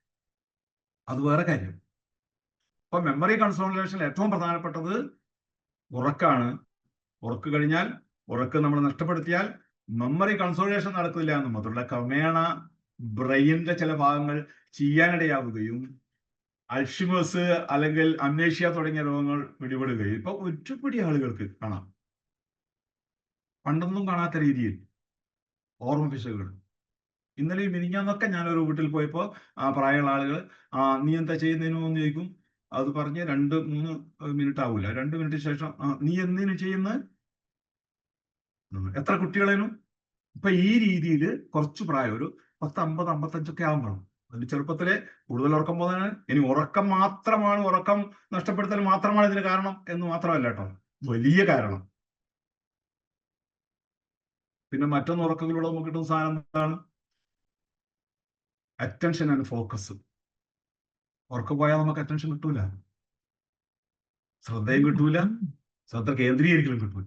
അത് വേറെ കാര്യം. അപ്പൊ മെമ്മറി കൺസോളിഡേഷൻ ഏറ്റവും പ്രധാനപ്പെട്ടത് ഉറക്കാണ്. ഉറക്ക് കഴിഞ്ഞാൽ, ഉറക്ക് നമ്മൾ നഷ്ടപ്പെടുത്തിയാൽ മെമ്മറി കൺസോളിഡേഷൻ നടക്കില്ല എന്ന് മാത്രമല്ല, ക്രമേണ ബ്രെയിനിന്റെ ചില ഭാഗങ്ങൾ ചെയ്യാനിടയാവുകയും അൾഷിമേഴ്സ് അല്ലെങ്കിൽ അംനേഷ്യ തുടങ്ങിയ രോഗങ്ങൾ പിടിപെടുകയും ഇപ്പൊ ഒരുപിടി ആളുകൾക്ക് കാണാം. പണ്ടൊന്നും കാണാത്ത രീതിയിൽ ഓർമ്മ പിശകുകൾ. ഇന്നലെയും മിനിഞ്ഞാന്നൊക്കെ ഞാനൊരു വീട്ടിൽ പോയപ്പോ പ്രായമുള്ള ആളുകൾ നീ എന്താ ചെയ്യുന്നതിനു എന്ന് ചോദിക്കും. അത് പറഞ്ഞ് 2-3 മിനിറ്റ് ആവൂല. 2 മിനിറ്റ് ശേഷം നീ എന്തിനു ചെയ്യുന്നത്, എത്ര കുട്ടികളേനും. ഇപ്പൊ ഈ രീതിയിൽ കുറച്ച് പ്രായം ഒരു 10, 50, 55 ആവുമ്പോൾ അതിന് ചെറുപ്പത്തിലെ കൂടുതൽ ഉറക്കം പോകുന്നതാണ്. ഇനി ഉറക്കം നഷ്ടപ്പെടുത്തൽ മാത്രമാണ് ഇതിന് കാരണം എന്ന് മാത്രമല്ല കേട്ടോ, വലിയ കാരണം. പിന്നെ മറ്റൊന്ന് ഉറക്കങ്ങളിലൂടെ നമുക്ക് കിട്ടുന്ന സാധനം എന്താണ്? Attention and focus. ഉറക്കം പോയാൽ നമുക്ക് അറ്റൻഷൻ കിട്ടൂല, ശ്രദ്ധയും കിട്ടൂല, ശ്രദ്ധ കേന്ദ്രീകരിക്കലും കിട്ടൂല.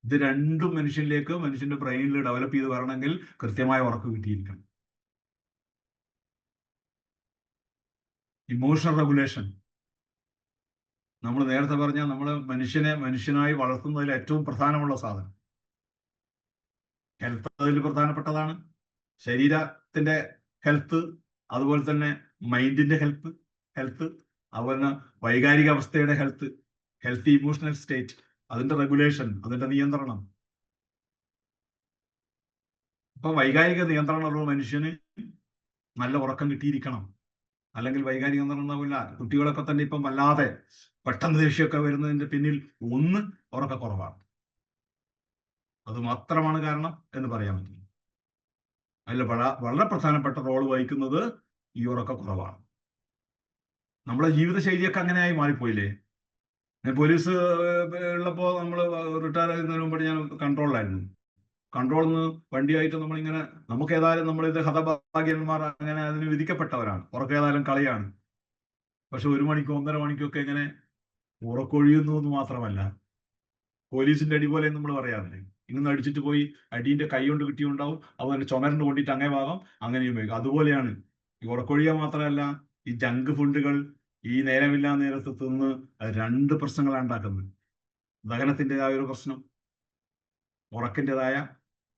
ഇത് രണ്ടും മനുഷ്യന്റെ ബ്രെയിനിൽ ഡെവലപ്പ് ചെയ്ത് വരണമെങ്കിൽ കൃത്യമായ ഉറക്കം കിട്ടിയിരിക്കണം. ഇമോഷണൽ റെഗുലേഷൻ, നമ്മൾ നേരത്തെ പറഞ്ഞ നമ്മൾ മനുഷ്യനായി വളർത്തുന്നതിൽ ഏറ്റവും പ്രധാനമുള്ള സാധനം. ഹെൽത്ത് അതിൽ പ്രധാനപ്പെട്ടതാണ്. ശരീരത്തിന്റെ ഹെൽത്ത്, അതുപോലെ തന്നെ മൈൻഡിന്റെ ഹെൽത്ത്, അതുപോലെ തന്നെ വൈകാരിക അവസ്ഥയുടെ ഹെൽത്തി ഇമോഷണൽ സ്റ്റേറ്റ്, അതിന്റെ റെഗുലേഷൻ, അതിന്റെ നിയന്ത്രണം. ഇപ്പൊ വൈകാരിക നിയന്ത്രണമുള്ള മനുഷ്യന് നല്ല ഉറക്കം കിട്ടിയിരിക്കണം, അല്ലെങ്കിൽ വൈകാരിക നിയന്ത്രണം ഉണ്ടാവില്ല. കുട്ടികളൊക്കെ തന്നെ ഇപ്പം വല്ലാതെ പെട്ടെന്ന് ദേഷ്യമൊക്കെ വരുന്നതിന്റെ പിന്നിൽ ഒന്ന് ഉറക്കക്കുറവാണ്. അത് മാത്രമാണ് കാരണം എന്ന് പറയാൻ പറ്റില്ല. അതിൽ വളരെ പ്രധാനപ്പെട്ട റോൾ വഹിക്കുന്നത് ഈ ഉറക്കക്കുറവാണ്. നമ്മളെ ജീവിതശൈലിയൊക്കെ അങ്ങനെയായി മാറിപ്പോയില്ലേ. പോലീസ് ഉള്ളപ്പോ നമ്മൾ റിട്ടയർ ചെയ്യുന്നതിന് മുമ്പ് ഞാൻ കൺട്രോളിലായിരുന്നു. കൺട്രോളിൽ നിന്ന് വണ്ടിയായിട്ട് നമ്മളിങ്ങനെ, നമുക്ക് ഏതായാലും നമ്മളിത് ഹതഭാഗ്യന്മാർ അങ്ങനെ അതിന് വിധിക്കപ്പെട്ടവരാണ്. ഉറക്കം ഏതായാലും കളിയാണ്. പക്ഷെ 1 മണിക്കോ 1.5 മണിക്കോ ഒക്കെ ഇങ്ങനെ ഉറക്കൊഴിയുന്നു എന്ന് മാത്രമല്ല, പോലീസിന്റെ അടി പോലെ നമ്മൾ പറയാറില്ലേ, ഇന്ന് അടിച്ചിട്ട് പോയി അടീന്റെ കൈ കൊണ്ട് കിട്ടിയുണ്ടാവും, അതുപോലെ ചുമരിന് കൊണ്ടിട്ട് അങ്ങേ ഭാഗം അങ്ങനെയും വയ്ക്കും. അതുപോലെയാണ് ഈ ഉറക്കൊഴിയുക മാത്രമല്ല, ഈ ജങ്ക് ഫുഡുകൾ ഈ നേരമില്ലാ നേരത്ത് തിന്ന് 2 പ്രശ്നങ്ങളാണ് ഉണ്ടാക്കുന്നത്. ദഹനത്തിൻ്റെതായ ഒരു പ്രശ്നം,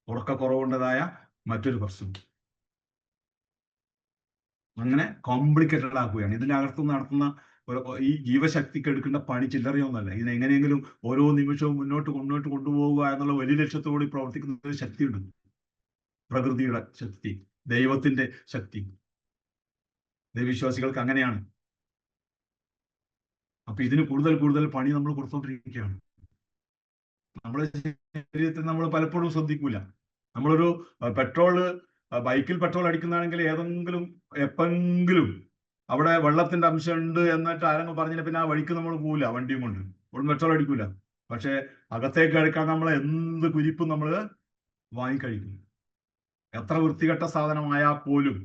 ഉറക്കക്കുറവുണ്ടതായ മറ്റൊരു പ്രശ്നം. അങ്ങനെ കോംപ്ലിക്കേറ്റഡ് ആക്കുകയാണ്. ഇതിനകത്ത് നടത്തുന്ന ഈ ജീവശക്തിക്ക് എടുക്കേണ്ട പണി ചില്ലറയൊന്നുമല്ല. ഇതിനെങ്ങനെയെങ്കിലും ഓരോ നിമിഷവും മുന്നോട്ട് കൊണ്ടുപോവുക എന്നുള്ള വലിയ ലക്ഷ്യത്തോടെ പ്രവർത്തിക്കുന്ന ഒരു ശക്തിയുണ്ട്. പ്രകൃതിയുടെ ശക്തി, ദൈവത്തിന്റെ ശക്തി. ദൈവവിശ്വാസികൾക്ക് അങ്ങനെയാണ്. അപ്പൊ ഇതിന് കൂടുതൽ പണി നമ്മൾ കൊടുത്തോണ്ടിരിക്കുകയാണ്. നമ്മുടെ ശരീരത്തിൽ നമ്മൾ പലപ്പോഴും ശ്രദ്ധിക്കൂല. നമ്മളൊരു ബൈക്കിൽ പെട്രോൾ അടിക്കുന്നതാണെങ്കിൽ ഏതെങ്കിലും എപ്പെങ്കിലും അവിടെ വെള്ളത്തിന്റെ അംശം ഉണ്ട് എന്നിട്ട് ആരെങ്കിലും പറഞ്ഞില്ല, പിന്നെ ആ വഴിക്ക് നമ്മൾ പോവില്ല വണ്ടിയും കൊണ്ട്, പെട്രോൾ അടിക്കൂല. പക്ഷെ അകത്തേക്ക് അടിക്കാൻ നമ്മൾ എന്ത് കുരിപ്പും നമ്മൾ വാങ്ങിക്കഴിക്കും. എത്ര വൃത്തികെട്ട സാധനമായാൽ പോലും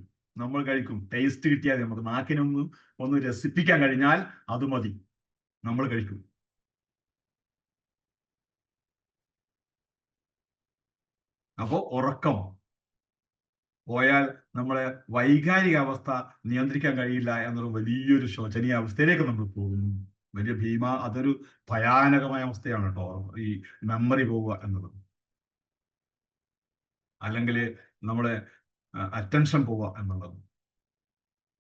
നമ്മൾ കഴിക്കും. ടേസ്റ്റ് കിട്ടിയാൽ നമുക്ക് നാക്കിനൊന്ന് രസിപ്പിക്കാൻ കഴിഞ്ഞാൽ അത് മതി, നമ്മൾ കഴിക്കും. അപ്പോ ഉറക്കം പോയാൽ നമ്മളെ വൈകാരിക അവസ്ഥ നിയന്ത്രിക്കാൻ കഴിയില്ല എന്നുള്ള വലിയൊരു ശോചനീയ അവസ്ഥയിലേക്ക് നമ്മൾ പോകുന്നു. അതൊരു ഭയാനകമായ അവസ്ഥയാണ് കേട്ടോ, ഈ മെമ്മറി പോവുക എന്നത്. അല്ലെങ്കിൽ നമ്മുടെ അറ്റൻഷൻ പോവുക എന്നുള്ളത്.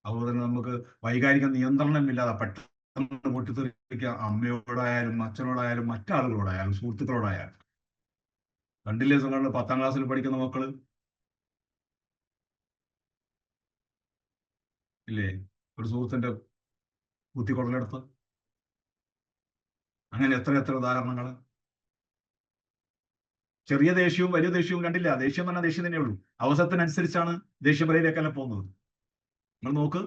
അതുപോലെ തന്നെ നമുക്ക് വൈകാരിക നിയന്ത്രണമില്ലാതെ പെട്ടെന്ന് പൊട്ടിത്തെറിക്കുക, അമ്മയോടായാലും അച്ഛനോടായാലും മറ്റാളുകളോടായാലും സുഹൃത്തുക്കളോടായാലും. കണ്ടില്ലേ സുഖങ്ങൾ 10ാം ക്ലാസ്സിൽ പഠിക്കുന്ന മക്കള് ഇല്ലേ, ഒരു സുഹൃത്തിന്റെ കുത്തിക്കൊടലെടുത്ത്. അങ്ങനെ എത്ര ഉദാഹരണങ്ങൾ. ചെറിയ ദേഷ്യവും വലിയ ദേഷ്യവും കണ്ടില്ല. ദേഷ്യം പറഞ്ഞാൽ ദേഷ്യം തന്നെയുള്ളൂ. അവസരത്തിനനുസരിച്ചാണ് ദേഷ്യപരയിലേക്കല്ല പോകുന്നത്. നിങ്ങൾ നോക്ക്,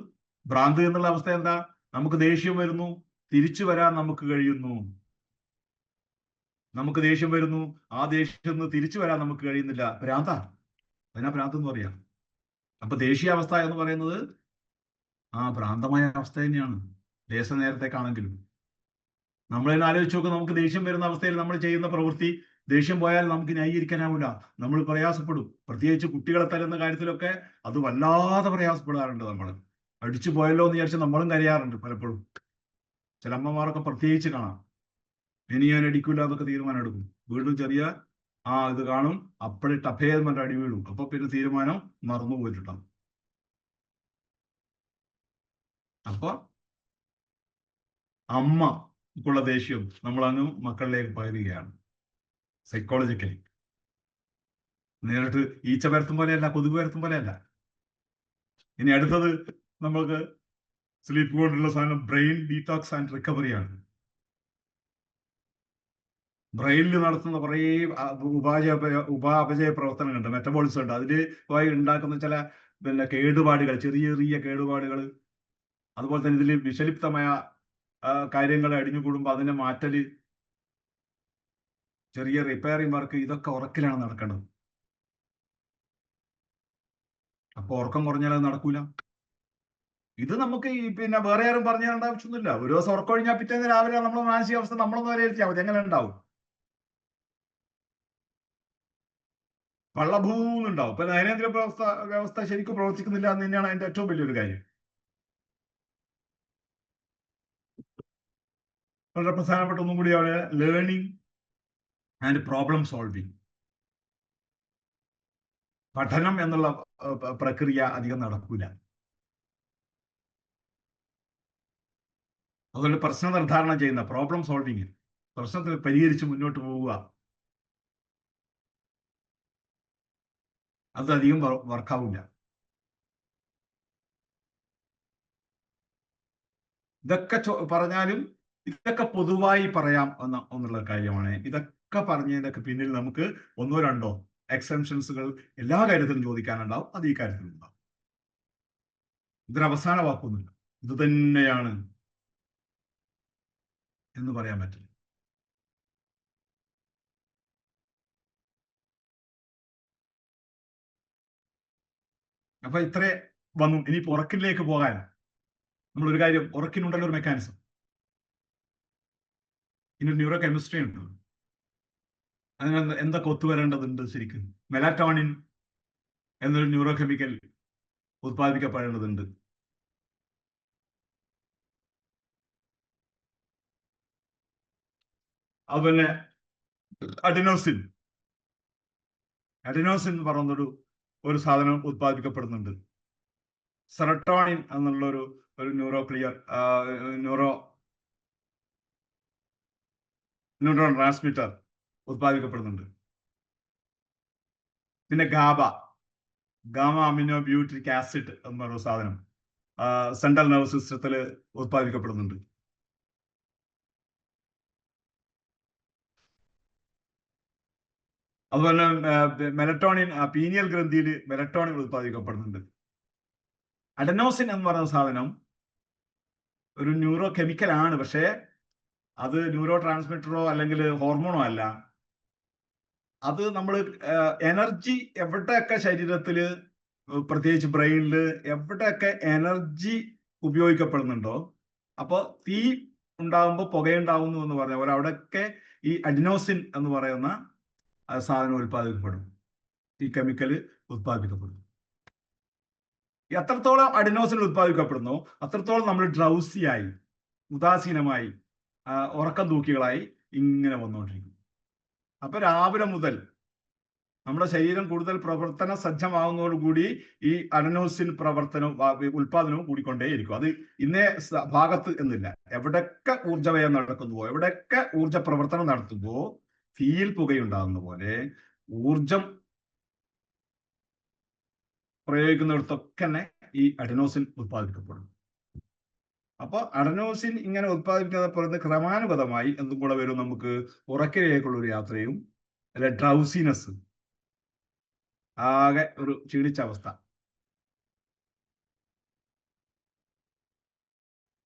ഭ്രാന്ത് എന്നുള്ള അവസ്ഥ എന്താ? നമുക്ക് ദേഷ്യം വരുന്നു, തിരിച്ചു വരാൻ നമുക്ക് കഴിയുന്നു. നമുക്ക് ദേഷ്യം വരുന്നു, ആ ദേഷ്യം തിരിച്ചു വരാൻ നമുക്ക് കഴിയുന്നില്ല. ഭ്രാന്താ, അതിനാ ഭ്രാന്ത് എന്ന് പറയാം. അപ്പൊ ദേഷ്യാവസ്ഥ എന്ന് പറയുന്നത് ഭ്രാന്തമായ അവസ്ഥ തന്നെയാണ്, നേരത്തേക്കാണെങ്കിലും. നമ്മളതിനെ ആലോചിച്ച് നോക്ക്. നമുക്ക് ദേഷ്യം വരുന്ന അവസ്ഥയിൽ നമ്മൾ ചെയ്യുന്ന പ്രവൃത്തി, ദേഷ്യം പോയാൽ നമുക്ക് ന്യായീകരിക്കാനാവില്ല, നമ്മൾ പ്രയാസപ്പെടും. പ്രത്യേകിച്ച് കുട്ടികളെ തരുന്ന കാര്യത്തിലൊക്കെ അത് വല്ലാതെ പ്രയാസപ്പെടാറുണ്ട്. നമ്മൾ അടിച്ചു പോയല്ലോ എന്ന് വിചാരിച്ച് നമ്മളും കരയാറുണ്ട് പലപ്പോഴും. ചില അമ്മമാരൊക്കെ പ്രത്യേകിച്ച് കാണാം, ഇനി ഞാൻ അടിക്കൂല എന്നൊക്കെ തീരുമാനം എടുക്കും. വീണ്ടും ചെറിയ ഇത് കാണും, അപ്പോഴേ ടഭേദം അടി വീഴും. അപ്പൊ പിന്നെ തീരുമാനം മറന്നു പോയിട്ടുണ്ടാവും. അപ്പൊ അമ്മക്കുള്ള ദേഷ്യം നമ്മളങ്ങ് മക്കളിലേക്ക് പകരുകയാണ്. സൈക്കോളജിക്കലി നേരിട്ട് ഈച്ച പരത്തും പോലെയല്ല, കൊതുക് പരത്തും പോലെയല്ല. ഇനി അടുത്തത് നമ്മൾക്ക് സ്ലീപ്പ് കൊണ്ടുള്ള സാധനം ബ്രെയിൻ ഡീടോക്സ് ആൻഡ് റിക്കവറിയാണ്. ബ്രെയിനിൽ നടത്തുന്ന കുറേ ഉപാപചയ പ്രവർത്തനങ്ങളുണ്ട്, മെറ്റബോളിസം ഉണ്ട്. അതിൽ ഉണ്ടാക്കുന്ന ചില കേടുപാടുകൾ, ചെറിയ കേടുപാടുകൾ, അതുപോലെ തന്നെ ഇതിൽ വിഷലിപ്തമായ കാര്യങ്ങൾ അടിഞ്ഞുകൂടുമ്പോൾ അതിനെ മാറ്റല്, ചെറിയ റിപ്പയറിംഗ് വർക്ക്, ഇതൊക്കെ ഉറക്കിലാണ് നടക്കേണ്ടത്. അപ്പൊ ഉറക്കം കുറഞ്ഞാൽ അത് നടക്കൂല. ഇത് നമുക്ക് വേറെ ആരും പറഞ്ഞു തരേണ്ട ആവശ്യമൊന്നുമില്ല. ഒരു ദിവസം ഉറക്കം കഴിഞ്ഞാൽ പിറ്റേന്ന് രാവിലെ നമ്മുടെ മാനസികാവസ്ഥ നമ്മളൊന്ന് വിലയിരുത്തിയാൽ മതി, എങ്ങനെ ഉണ്ടാവും? വള്ളഭൂന്നുണ്ടാവും. ഇപ്പൊ ദൈനംദിന വ്യവസ്ഥ ശരിക്കും പ്രവർത്തിക്കുന്നില്ല എന്ന് തന്നെയാണ് അതിന്റെ ഏറ്റവും വലിയൊരു കാര്യം. വളരെ പ്രധാനപ്പെട്ട ഒന്നും കൂടി അവിടെ ലേണിംഗ് ആൻഡ് പ്രോബ്ലം സോൾവിങ്. പഠനം എന്നുള്ള പ്രക്രിയ അധികം നടക്കൂല. അതുപോലെ പ്രശ്ന നിർദ്ധാരണം ചെയ്യുന്ന പ്രോബ്ലം സോൾവിങ്, പ്രശ്നത്തിൽ പരിഹരിച്ച് മുന്നോട്ട് പോവുക, അത് അധികം വർക്കാവില്ല. ഇതൊക്കെ പറഞ്ഞാലും ഇതൊക്കെ പൊതുവായി പറയാം എന്നുള്ള കാര്യമാണ്. ഇതൊക്കെ പറഞ്ഞതിനൊക്കെ പിന്നിൽ നമുക്ക് ഒന്നോ രണ്ടോ എക്സെപ്ഷൻസുകൾ എല്ലാ കാര്യത്തിലും ചോദിക്കാനുണ്ടാവും. അത് ഈ കാര്യത്തിലുണ്ടാവും. ഇതൊരു അവസാന വാക്കൊന്നുമില്ല, ഇത് തന്നെയാണ് എന്ന് പറയാൻ പറ്റില്ല. അപ്പൊ ഇത്ര വന്നു. ഇനി ഉറക്കിലേക്ക് പോകാൻ നമ്മളൊരു കാര്യം, ഉറക്കിനുണ്ടല്ലോ ഒരു മെക്കാനിസം, ഇനി ന്യൂറോ കെമിസ്ട്രി ഉണ്ട്. അതിന് എന്തൊക്കെ ഒത്തുവരേണ്ടതുണ്ട്? ശരിക്കും മെലാറ്റോണിൻ എന്നൊരു ന്യൂറോ കെമിക്കൽ ഉത്പാദിപ്പിക്കപ്പെടേണ്ടതുണ്ട്. അതുപോലെ അഡിനോസിൻ എന്ന് പറയുന്നൊരു സാധനം ഉത്പാദിപ്പിക്കപ്പെടുന്നുണ്ട്. സെറട്ടോണിൻ എന്നുള്ള ഒരു ന്യൂറോ ട്രാൻസ്മിറ്റർ ഉത്പാദിക്കപ്പെടുന്നുണ്ട്. പിന്നെ ഗാമ അമിനോ ബ്യൂട്രിക് ആസിഡ് എന്നൊരു സാധനം സെൻട്രൽ നെർവസ് സിസ്റ്റത്തിൽ ഉത്പാദിക്കപ്പെടുന്നുണ്ട്. അതുപോലെ മെലറ്റോണിൻ, പീനിയൽ ഗ്രന്ഥിയിൽ മെലറ്റോണിൻ ഉത്പാദിക്കപ്പെടുന്നുണ്ട്. അഡനോസിൻ എന്ന് പറയുന്ന സാധനം ഒരു ന്യൂറോ കെമിക്കൽ ആണ്, പക്ഷേ അത് ന്യൂറോ ട്രാൻസ്മിറ്ററോ അല്ലെങ്കിൽ ഹോർമോണോ അല്ല. അത് നമ്മൾ എനർജി എവിടെയൊക്കെ ശരീരത്തിൽ, പ്രത്യേകിച്ച് ബ്രെയിനിൽ എവിടെയൊക്കെ എനർജി ഉപയോഗിക്കപ്പെടുന്നുണ്ടോ, അപ്പോൾ തീ ഉണ്ടാകുമ്പോൾ പുകയുണ്ടാവുന്നു എന്ന് പറഞ്ഞ പോലെ അവിടെയൊക്കെ ഈ അഡിനോസിൻ എന്ന് പറയുന്ന സാധനം ഉത്പാദിക്കപ്പെടും, ഈ കെമിക്കൽ ഉത്പാദിപ്പിക്കപ്പെടും. എത്രത്തോളം അഡിനോസിൻ ഉത്പാദിക്കപ്പെടുന്നു അത്രത്തോളം നമ്മൾ ഡ്രൗസിയായി, ഉദാസീനമായി, ഉറക്കം തൂക്കികളായി ഇങ്ങനെ വന്നുകൊണ്ടിരിക്കും. അപ്പൊ രാവിലെ മുതൽ നമ്മുടെ ശരീരം കൂടുതൽ പ്രവർത്തന സജ്ജമാകുന്നതോടുകൂടി ഈ അഡനോസിൻ ഉത്പാദനവും കൂടിക്കൊണ്ടേയിരിക്കും. അത് ഇന്നേ ഭാഗത്ത് എന്നില്ല, എവിടൊക്കെ ഊർജ്ജവയം നടക്കുന്നുവോ, എവിടൊക്കെ ഊർജ്ജ പ്രവർത്തനം നടത്തുമ്പോൾ തീയിൽ പുകയുണ്ടാകുന്ന പോലെ ഊർജം പ്രയോഗിക്കുന്നിടത്തൊക്കെ തന്നെ ഈ അഡനോസിൻ ഉത്പാദിക്കപ്പെടും. അപ്പൊ അഡനോസിൻ ഇങ്ങനെ ഉത്പാദിപ്പിക്കുന്ന ക്രമാനുഗതമായി എന്തും കൂടെ വരും, നമുക്ക് ഉറക്കിലേക്കുള്ള ഒരു യാത്രയും അല്ലെ ഡ്രൗസിനെസ്, ആകെ ഒരു ക്ഷീണിച്ച അവസ്ഥ.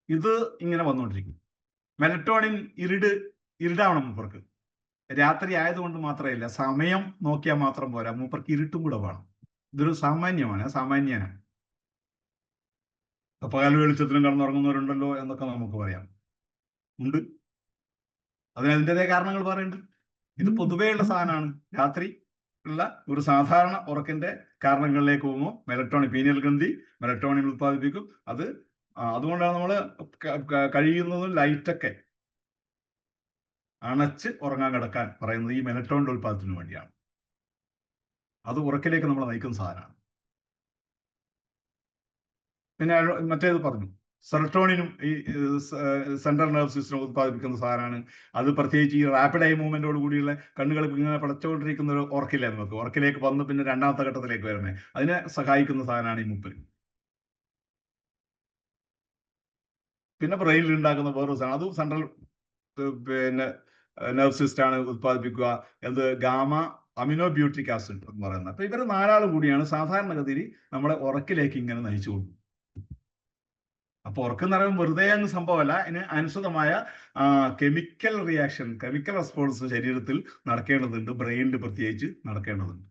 ഇത് ഇങ്ങനെ വന്നുകൊണ്ടിരിക്കും. മെലറ്റോണിൻ ഇരുടാവണം മൂപ്പർക്ക്. രാത്രി ആയതുകൊണ്ട് മാത്രമല്ല, സമയം നോക്കിയാൽ മാത്രം പോരാ, മൂപ്പർക്ക് ഇരുട്ടും കൂടെ വേണം. ഇതൊരു സാമാന്യനാണ്. പകൽ വെളിച്ചത്തിലും കടന്നുറങ്ങുന്നവരുണ്ടല്ലോ എന്നൊക്കെ നമുക്ക് പറയാം, ഉണ്ട്. അതിൻ്റെതായ കാരണങ്ങൾ പറയുന്നുണ്ട്. ഇത് പൊതുവെയുള്ള സാധനമാണ്. രാത്രി ഉള്ള ഒരു സാധാരണ ഉറക്കിന്റെ കാരണങ്ങളിലേക്ക് പോകുമ്പോൾ മെലറ്റോണിൻ, പീനിയൽ ഗ്രന്ഥി മെലറ്റോണിൻ ഉത്പാദിപ്പിക്കും. അതുകൊണ്ടാണ് നമ്മൾ കഴിയുന്നതും ലൈറ്റൊക്കെ അണച്ച് ഉറങ്ങാൻ കിടക്കാൻ പറയുന്നത് ഈ മെലറ്റോണിന്റെ ഉത്പാദനത്തിന് വേണ്ടിയാണ്. അത് ഉറക്കിലേക്ക് നമ്മളെ നയിക്കുന്ന സാധനമാണ്. പിന്നെ മറ്റേത് പറഞ്ഞു, സെറട്ടോണിനും ഈ സെൻട്രൽ നെർവ് സിസ്റ്റം ഉത്പാദിപ്പിക്കുന്ന സാധനമാണ്. അത് പ്രത്യേകിച്ച് ഈ റാപ്പിഡ് ഐ മൂവ്മെന്റോട് കൂടിയുള്ള കണ്ണുകൾ ഇങ്ങനെ പടച്ചുകൊണ്ടിരിക്കുന്ന ഒരു ഉറക്കില്ല, നമുക്ക് ഉറക്കിലേക്ക് വന്ന് പിന്നെ രണ്ടാമത്തെ ഘട്ടത്തിലേക്ക് വരുന്നത്, അതിനെ സഹായിക്കുന്ന സാധനമാണ് ഈ മൂപ്പര്. പിന്നെ ബ്രെയിനിൽ ഉണ്ടാക്കുന്ന വേറൊരു സാധനം, അതും സെൻട്രൽ നെർവ് സിസ്റ്റം ആണ് ഉത്പാദിപ്പിക്കുക. ഗാമ അമിനോ ബ്യൂട്രിക് ആസിഡ് എന്ന് പറയുന്നത്. അപ്പൊ ഇവർ നാലാളും കൂടിയാണ് സാധാരണഗതിയിൽ നമ്മളെ ഉറക്കിലേക്ക് ഇങ്ങനെ നയിച്ചു കൊടുക്കും. അപ്പൊ ഉറക്കം എന്ന് പറയുമ്പോൾ വെറുതെ അങ്ങ് സംഭവമല്ല, അതിന് അനുസൃതമായ കെമിക്കൽ റിയാക്ഷൻ, കെമിക്കൽ റെസ്പോൺസ് ശരീരത്തിൽ നടക്കേണ്ടതുണ്ട്, ബ്രെയിനിൽ പ്രത്യേകിച്ച് നടക്കേണ്ടതുണ്ട്.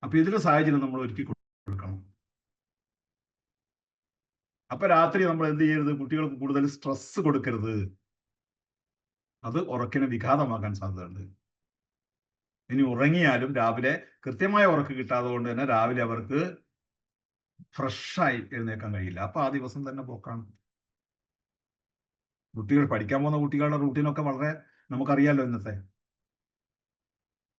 അപ്പൊ ഇതിന്റെ സാഹചര്യം നമ്മൾ ഒരുക്കി കൊടുക്കണം. അപ്പൊ രാത്രി നമ്മൾ എന്ത് ചെയ്യരുത്, കുട്ടികൾക്ക് കൂടുതൽ സ്ട്രെസ് കൊടുക്കരുത്. അത് ഉറക്കിനെ വിഘാതമാക്കാൻ സാധ്യതയുണ്ട്. ഇനി ഉറങ്ങിയാലും രാവിലെ കൃത്യമായ ഉറക്ക് കിട്ടാതെ കൊണ്ട് തന്നെ രാവിലെ അവർക്ക് ഫ്രഷായി എഴുന്നേക്കാൻ കഴിയില്ല. അപ്പൊ ആ ദിവസം തന്നെ പോക്കാണ്. കുട്ടികൾ പഠിക്കാൻ പോകുന്ന കുട്ടികളുടെ റൂട്ടീനൊക്കെ വളരെ നമുക്കറിയാലോ. ഇന്നത്തെ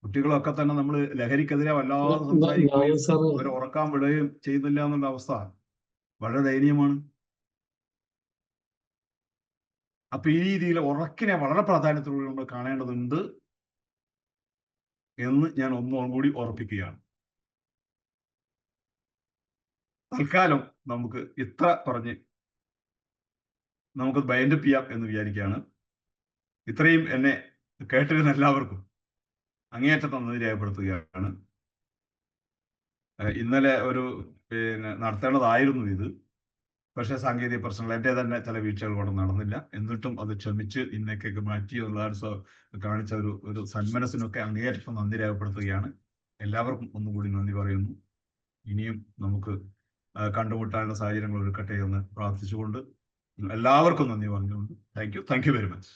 കുട്ടികളൊക്കെ തന്നെ നമ്മൾ ലഹരിക്കെതിരെ വല്ലാതെ സംസാരിക്കുകയും അവർ ഉറക്കാൻ വിടുകയും ചെയ്യുന്നില്ല എന്നുള്ള അവസ്ഥ വളരെ ദയനീയമാണ്. അപ്പൊ ഈ രീതിയിൽ ഉറക്കിനെ വളരെ പ്രാധാന്യത്തോടെ നമ്മൾ കാണേണ്ടതുണ്ട് എന്ന് ഞാൻ ഒന്നും കൂടി ഓർപ്പിക്കുകയാണ്. തൽക്കാലം നമുക്ക് ഇത്ര പറഞ്ഞ് നമുക്ക് ബൈൻഡപ്പ് ചെയ്യാം എന്ന് വിചാരിക്കുകയാണ്. ഇത്രയും എന്നെ കേട്ടിരുന്ന എല്ലാവർക്കും അങ്ങേയറ്റത്തെ നന്ദി രേഖപ്പെടുത്തുകയാണ്. ഇന്നലെ നടത്തേണ്ടതായിരുന്നു ഇത്, പക്ഷേ സാങ്കേതിക പ്രശ്നങ്ങൾ, എൻ്റെ തന്നെ ചില വീഴ്ചകൾ കൊണ്ട് നടന്നില്ല. എന്നിട്ടും അത് ക്ഷമിച്ച് ഇന്നേക്കൊക്കെ മാറ്റി കാണിച്ച ഒരു സന്മനസ്സിനൊക്കെ അങ്ങേയറ്റം നന്ദി രേഖപ്പെടുത്തുകയാണ്. എല്ലാവർക്കും ഒന്നുകൂടി നന്ദി പറയുന്നു. ഇനിയും നമുക്ക് കണ്ടുമുട്ടാനുള്ള സാഹചര്യങ്ങൾ ഒരുക്കട്ടെ എന്ന് പ്രാർത്ഥിച്ചുകൊണ്ട് എല്ലാവർക്കും നന്ദി പറഞ്ഞുകൊണ്ട് താങ്ക് യു വെരി മച്ച്.